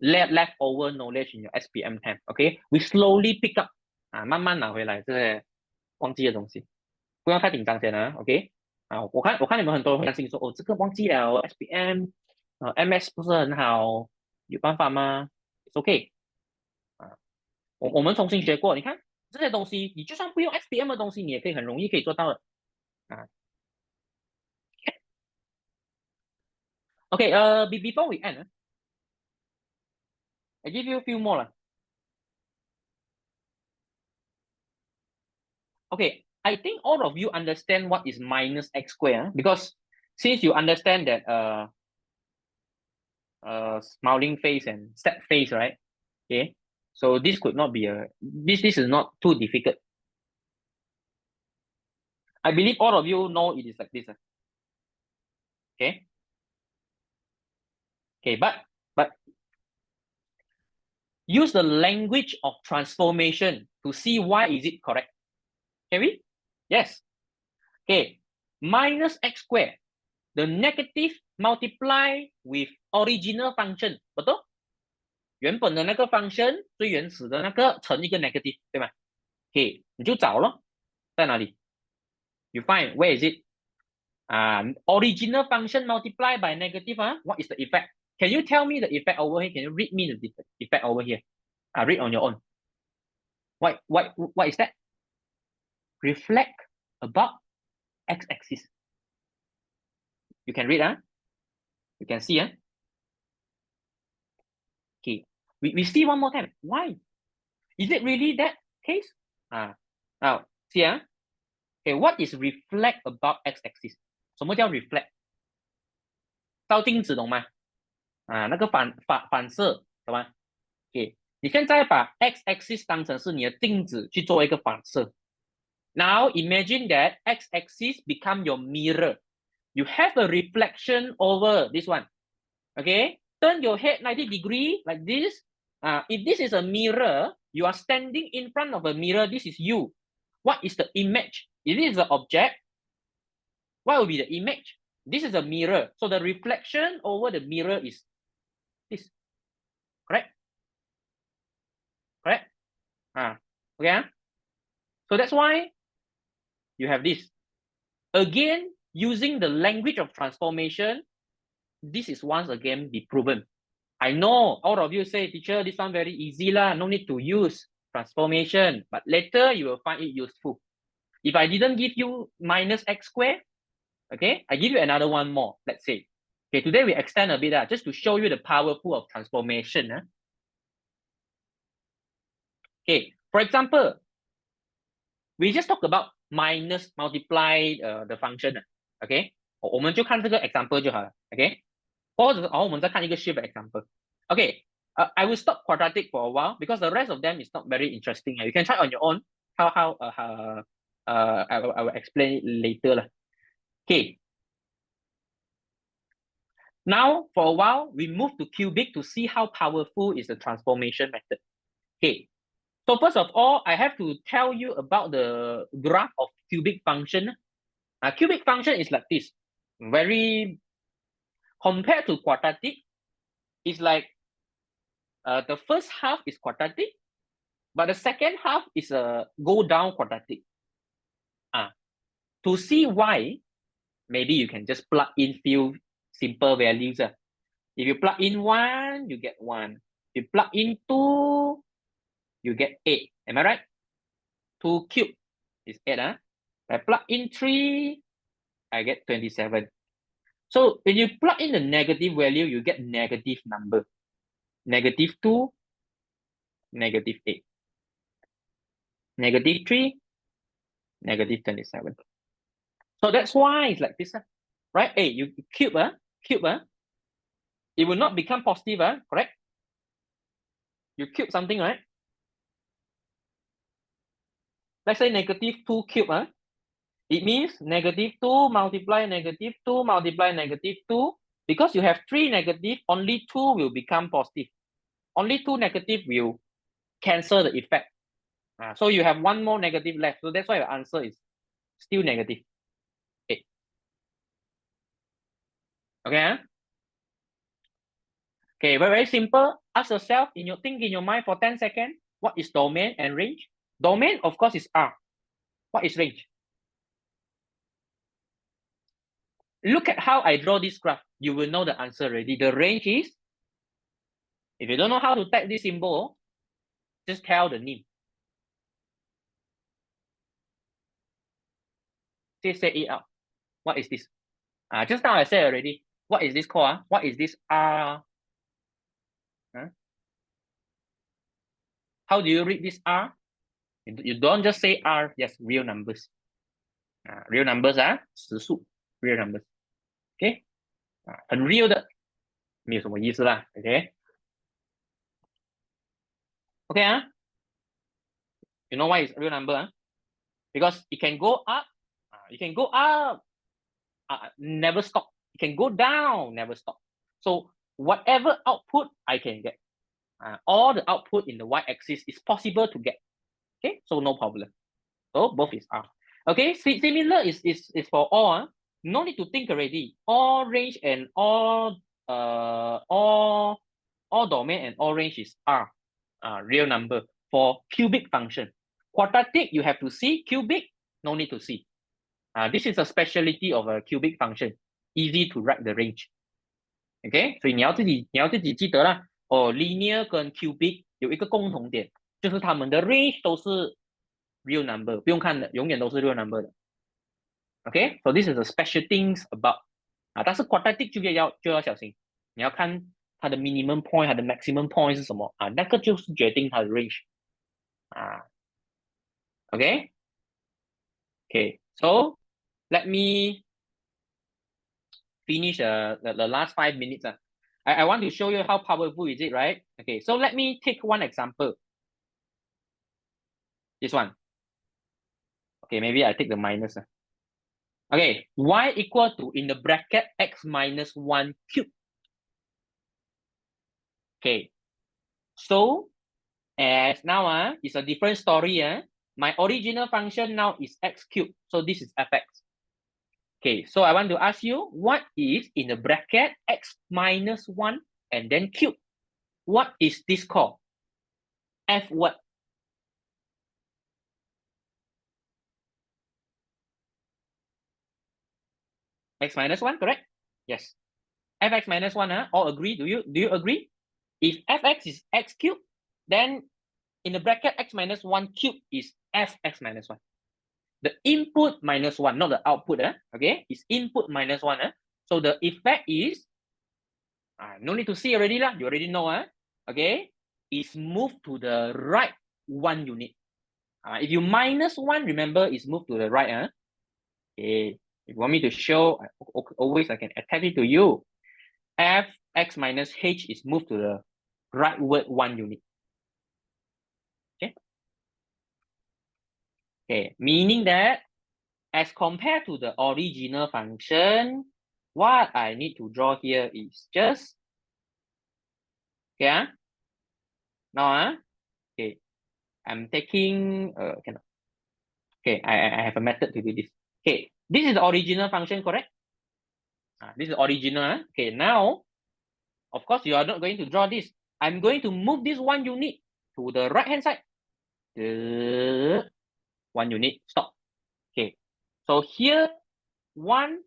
leftover knowledge in your SPM time. Okay? We slowly pick up. 慢慢拿回来这些忘记的东西，不要太紧张先OK？我看你们很多人会担心说，这个忘记了 SPM，MS 不是很好，有办法吗？It's OK。我们重新学过，你看这些东西，你就算不用 SPM 的东西，你也可以很容易可以做到的OK， before we end, I give you a few more Okay, I think all of you understand what is minus x square because since you understand that smiling face and sad face, right? Okay, so this could not be this is not too difficult. I believe all of you know it is like this. Okay. Okay, but use the language of transformation to see why is it correct. Can we? Yes. Okay. Minus x squared. The negative multiply with original function. betul? 原本的那个 function 最原始的那个乘一个 negative， 对吗 ？Okay， 你就找咯，在哪里 ？You find where is it? Original function multiplied by negative. What is the effect? Can you tell me the effect over here? Can you read me the effect over here? Read on your own. What is that? Reflect about x-axis. You can read, you can see, okay. We see one more time. Why? Is it really that case? Now see, okay, what is reflect about x-axis? 什么叫 reflect? 照镜子懂吗？那个反射，懂吗？ OK， 你现在把 x-axis 当成是你的镜子去做一个反射。Now imagine that x-axis become your mirror. You have a reflection over this one. Okay, turn your head 90 degrees like this. If this is a mirror, you are standing in front of a mirror. This is you. What is the image? If it is the object, what will be the image? This is a mirror. So the reflection over the mirror is this. Correct? Correct? Okay. So that's why you have this. Again, using the language of transformation, this is once again be proven. I know all of you say, teacher, this one very easy lah, no need to use transformation, but later you will find it useful. If I didn't give you minus x squared, okay, I give you another one more, let's say. Okay, today we extend a bit just to show you the powerful of transformation. Okay, for example, we just talk about minus multiply the function. Okay, 我们就看这个 example 就好了。Okay， 或者我们再看一个 shift example. Okay, I will stop quadratic for a while because the rest of them is not very interesting. You can try on your own. I will explain it later. Okay. Now, for a while, we move to cubic to see how powerful is the transformation method. Okay. So first of all, I have to tell you about the graph of cubic function. Cubic function is like this. Very compared to quadratic, it's like the first half is quadratic, but the second half is a go down quadratic. To see why, maybe you can just plug in few simple values. If you plug in 1, you get 1. If you plug in 2, you get 8. Am I right? 2 cubed is 8. I plug in 3, I get 27. So when you plug in the negative value, you get negative number. Negative 2, negative 8. Negative 3, negative 27. So that's why it's like this, right? Hey, you cube, it will not become positive, correct? You cube something, right? Let's say negative 2 cube, it means negative 2 multiply negative 2 multiply negative 2. Because you have 3 negative, only 2 will become positive. Only 2 negative will cancel the effect. So you have 1 more negative left. So that's why your answer is still negative 8. Okay. Okay, very simple. Ask yourself, think in your mind for 10 seconds, what is domain and range? Domain, of course, is R. What is range? Look at how I draw this graph. You will know the answer already. The range is, if you don't know how to type this symbol, just tell the name. Say it out. What is this? Just now I said already. What is this called? What is this R? How do you read this R? You don't just say R, yes, real numbers. Real numbers 实数 real numbers. Okay? 很 real 的，没有什么意思啦。Okay? Okay, you know why it's real number? Because it can go up, never stop. It can go down, never stop. So whatever output I can get, all the output in the y-axis is possible to get. Okay, so no problem. So both is R. Okay, similar is for all. No need to think already. All range and all domain and all range is R. Real number for cubic function. Quadratic, you have to see. Cubic, no need to see. This is a specialty of a cubic function. Easy to write the range. Okay, 所以你要自己记得啦。linear 跟 cubic 有一个共同点，就是它们的 range 都是 real number， 不用看的，永远都是 real number 的。OK， so this is the special things about 但是 quadratic 就要小心，你要看它的 minimum point， 它的 maximum point 是什么那个就是决定它的 range OK， so let me finish the last 5 minutes. I want to show you how powerful is it, right? Okay, so let me take one example. This one. Okay, maybe I take the minus. Okay, y equal to in the bracket x minus 1 cube. Okay, so as now it's a different story. My original function now is x cubed, so this is fx. Okay, so I want to ask you, what is in the bracket x minus 1 and then cube? What is this called? F what? X minus 1, correct? Yes. Fx minus 1, all agree? Do you agree? If fx is x cubed, then in the bracket x minus 1 cube is fx minus 1. The input minus 1, not the output, okay? It's input minus 1. So the effect is, no need to see already, you already know, okay? It's moved to the right 1 unit. If you minus 1, remember, it's moved to the right. Okay. If you want me to show, always I can attach it to you. Fx minus h is moved to the rightward 1 unit. Okay. Okay, meaning that as compared to the original function, what I need to draw here is just okay. Now okay, I'm taking cannot. Okay, I have a method to do this. Okay, this is the original function, correct? This is original. Okay, now of course you are not going to draw this. I'm going to move this 1 unit to the right hand side. 1 unit, stop. Okay, so here 1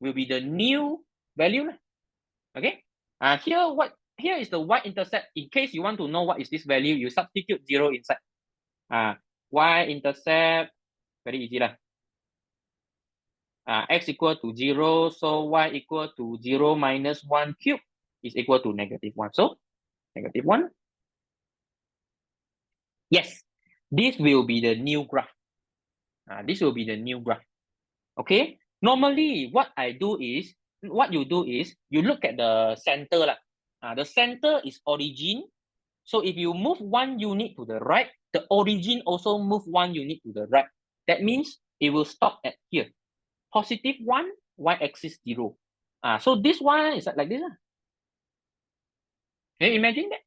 will be the new value. Okay, here is the y-intercept. In case you want to know what is this value, you substitute 0 inside. Y-intercept, very easy lah. X equal to 0, so y equal to 0 minus 1 cube is equal to negative 1. So negative 1. Yes, this will be the new graph. This will be the new graph. Okay, normally what you do is you look at the center lah. The center is origin. So if you move 1 unit to the right, the origin also move 1 unit to the right. That means it will stop at here. Positive 1, y-axis 0. So this one is like this. Can you imagine that?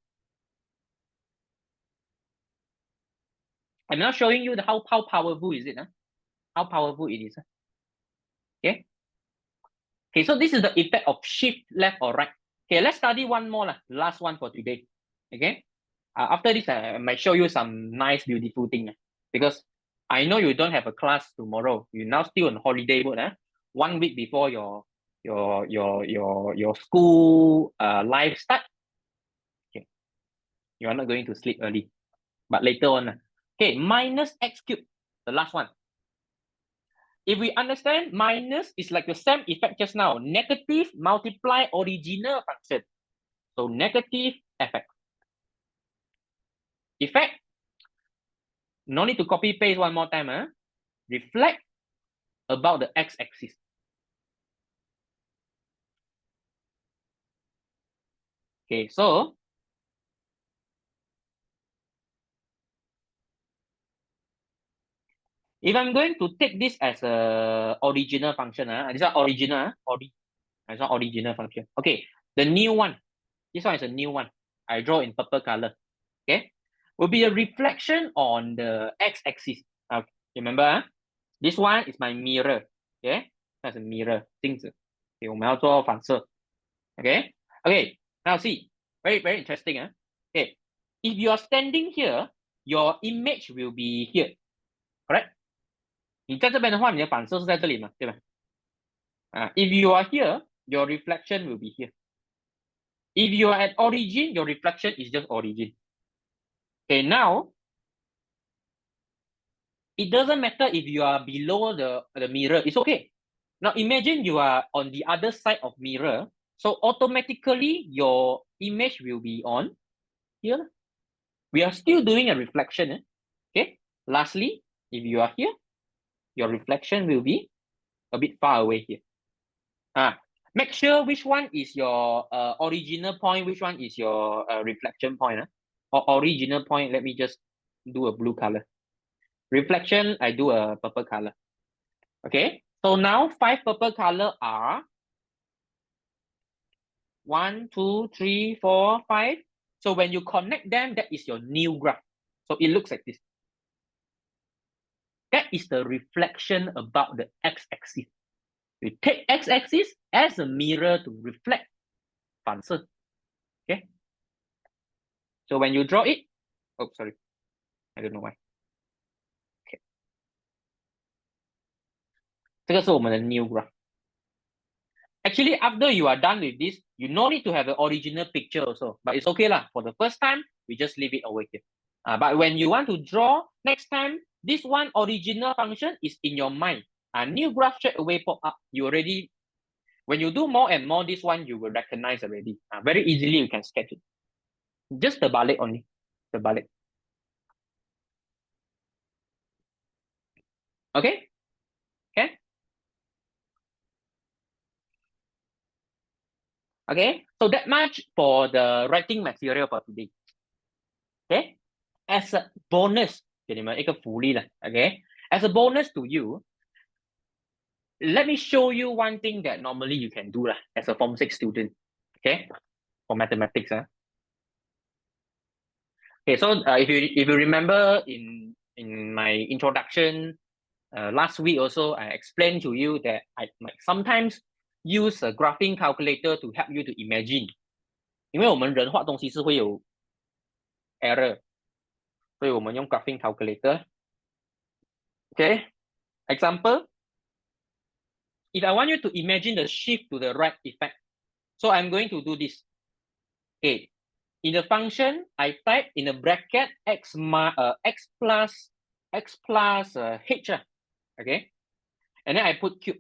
I'm not showing you how powerful is it. How powerful it is. Okay. Okay, so this is the effect of shift left or right. Okay, let's study one more, last one for today. Okay. After this, I might show you some nice, beautiful thing. Because I know you don't have a class tomorrow. You're now still on holiday mode. 1 week before your school life start. Okay. You are not going to sleep early. But later on. Okay, minus x cubed. The last one. If we understand, minus is like the same effect just now. Negative multiply original function. So negative effect. Effect. No need to copy paste one more time. Reflect about the x-axis. Okay, so if I'm going to take this as a original function, this is original, this is original function. Okay, the new one. This one is a new one. I draw in purple color. Okay, will be a reflection on the x-axis. Remember, this one is my mirror. Okay, that's a mirror. 镜子. Okay, 我们要做反射. Okay, okay. Now see, very very interesting. Okay, if you are standing here, your image will be here. Correct? 你在这边的话，你的反射是在这里嘛，对吧？If you are here, your reflection will be here. If you are at origin, your reflection is just origin. Okay, now it doesn't matter if you are below the mirror, it's okay. Now imagine you are on the other side of mirror, so automatically your image will be on here. We are still doing a reflection. Okay. Lastly, if you are here, your reflection will be a bit far away here. Make sure which one is your original point, which one is your reflection point. Or original point, let me just do a blue color. Reflection, I do a purple color. Okay, so now 5 purple color are 1, 2, 3, 4, 5. So when you connect them, that is your new graph. So it looks like this. That is the reflection about the x-axis. You take x-axis as a mirror to reflect 反射. Okay. So when you draw it, oh sorry, I don't know why. Okay. 这个是我们的 new graph. Actually, after you are done with this, you no need to have the original picture also, but it's okay lah. For the first time, we just leave it over here. But when you want to draw, next time, this one original function is in your mind. New graph straight away pop up. You already, when you do more and more, this one you will recognize already. Very easily you can sketch it. Just the balik only, the balik. Okay? Okay? Okay, so that much for the writing material for today. Okay, as a bonus, 给你们一个福利了。Okay, as a bonus to you, let me show you one thing that normally you can do lah as a Form 6 student. Okay, for mathematics. Okay, so if you remember in my introduction last week also, I explained to you that I might sometimes use a graphing calculator to help you to imagine. 因为我们人画东西是会有 error. 所以我们用 graphing calculator. Okay, example. If I want you to imagine the shift to the right effect, so I'm going to do this. Okay, in the function, I type in a bracket x plus h. Okay, and then I put cube.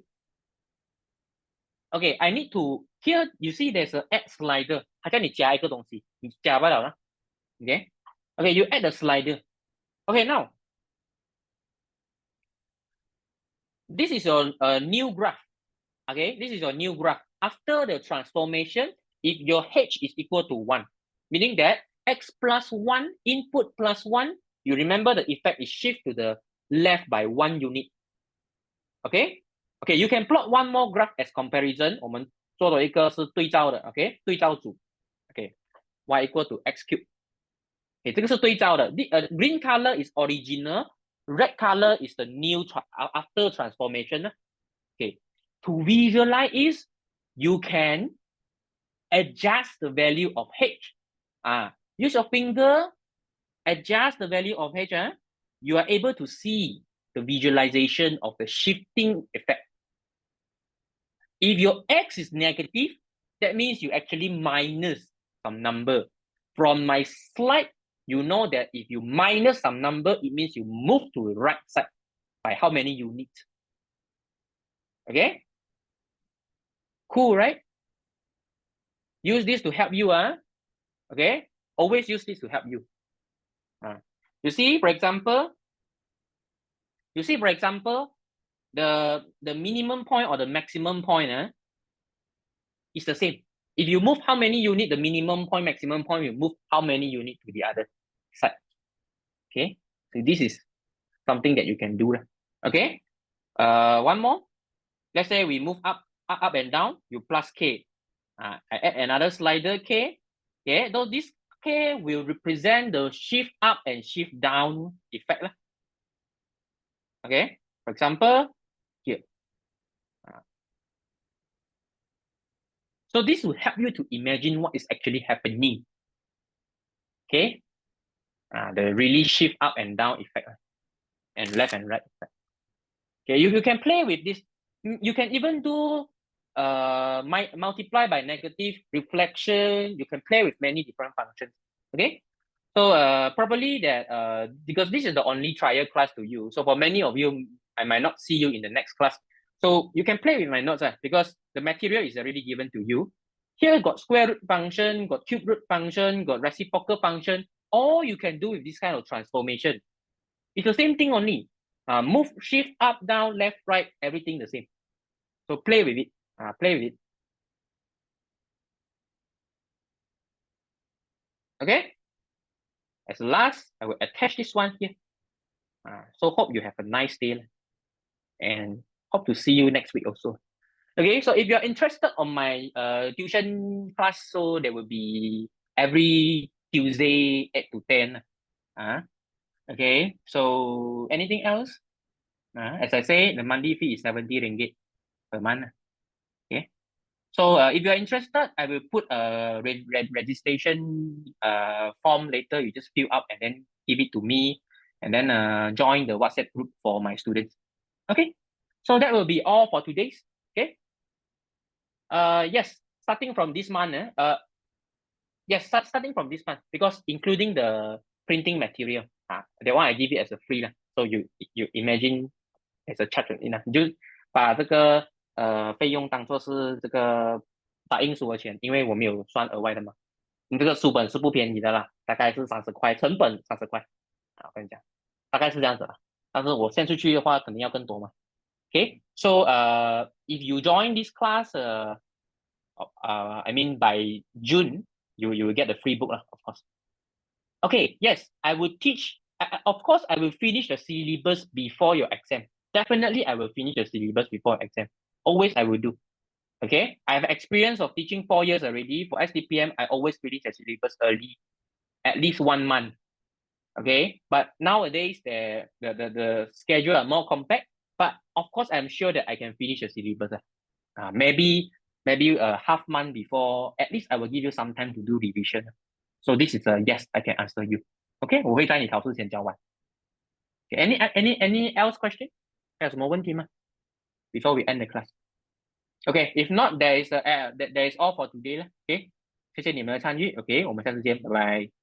Okay, I need to, here you see there's a add slider. 它叫你加一个东西，你加不了了。Okay, okay, you add the slider. Okay, now this is your new graph. Okay, this is your new graph. After the transformation, if your h is equal to 1, meaning that x plus 1, input plus 1, you remember the effect is shift to the left by 1 unit. Okay? Okay, you can plot one more graph as comparison. 我们做了一个是对照的 okay? 对照组 okay? Y equal to x cube. Okay, 这个是对照的 green color is original, red color is the new after transformation. Okay, to visualize is you can adjust the value of h. Use your finger, adjust the value of h. You are able to see the visualization of the shifting effect. If your x is negative, that means you actually minus some number. From my slide, you know that if you minus some number, it means you move to the right side by how many units. Okay? Cool, right? Use this to help you. Okay? Always use this to help you. You see, for example, the minimum point or the maximum point is the same. If you move how many units, the minimum point, maximum point, you move how many units to the other side. Okay, so this is something that you can do. Okay, one more. Let's say we move up and down, you plus k. I add another slider k. Okay, though this k will represent the shift up and shift down effect. Okay, for example, here. So this will help you to imagine what is actually happening. Okay, the really shift up and down effect and left and right effect. Okay, you can play with this. You can even do multiply by negative reflection. You can play with many different functions. Okay, So probably that because this is the only trial class to you. So for many of you, I might not see you in the next class. So you can play with my notes because the material is already given to you. Here got square root function, got cube root function, got reciprocal function. All you can do with this kind of transformation. It's the same thing only. Move, shift, up, down, left, right, everything the same. So play with it. Play with it. Okay. As last, I will attach this one here. So hope you have a nice day and hope to see you next week also. Okay, so if you're interested on my tuition class, so there will be every Tuesday 8 to 10. Okay, so anything else? As I say, the monthly fee is 70 ringgit per month. Okay, so if you're interested, I will put a registration form later. You just fill up and then give it to me, and then join the WhatsApp group for my students. Okay, so that will be all for today's. Okay. Yes, starting from this month. Yes, starting from this month because including the printing material. That one I give it as a free lah. So you imagine as a charge 你就把这个费用当做是这个打印书的钱，因为我没有算额外的嘛。你这个书本是不便宜的啦，大概是30块，成本30块。我跟你讲，大概是这样子啦。但是我献出去的话，肯定要更多嘛。Okay, so if you join this class, I mean by June, you will get the free book lah, of course. Okay, yes, I will teach. Of course, I will finish the syllabus before your exam. Definitely, I will finish the syllabus before exam. Always, I will do. Okay, I have experience of teaching 4 years already. For STPM, I always finish the syllabus early, at least 1 month. Okay, but nowadays the schedule are more compact. But of course, I'm sure that I can finish the syllabus. Maybe a half month before. At least I will give you some time to do revision. So this is a yes, I can answer you. Okay, 我会在你考试前教完。Okay, any else question? 还有什么问题吗 Before we end the class. Okay, if not, there is all for today 了。Okay, 谢谢你们的参与。Okay, 我们下次见，拜拜。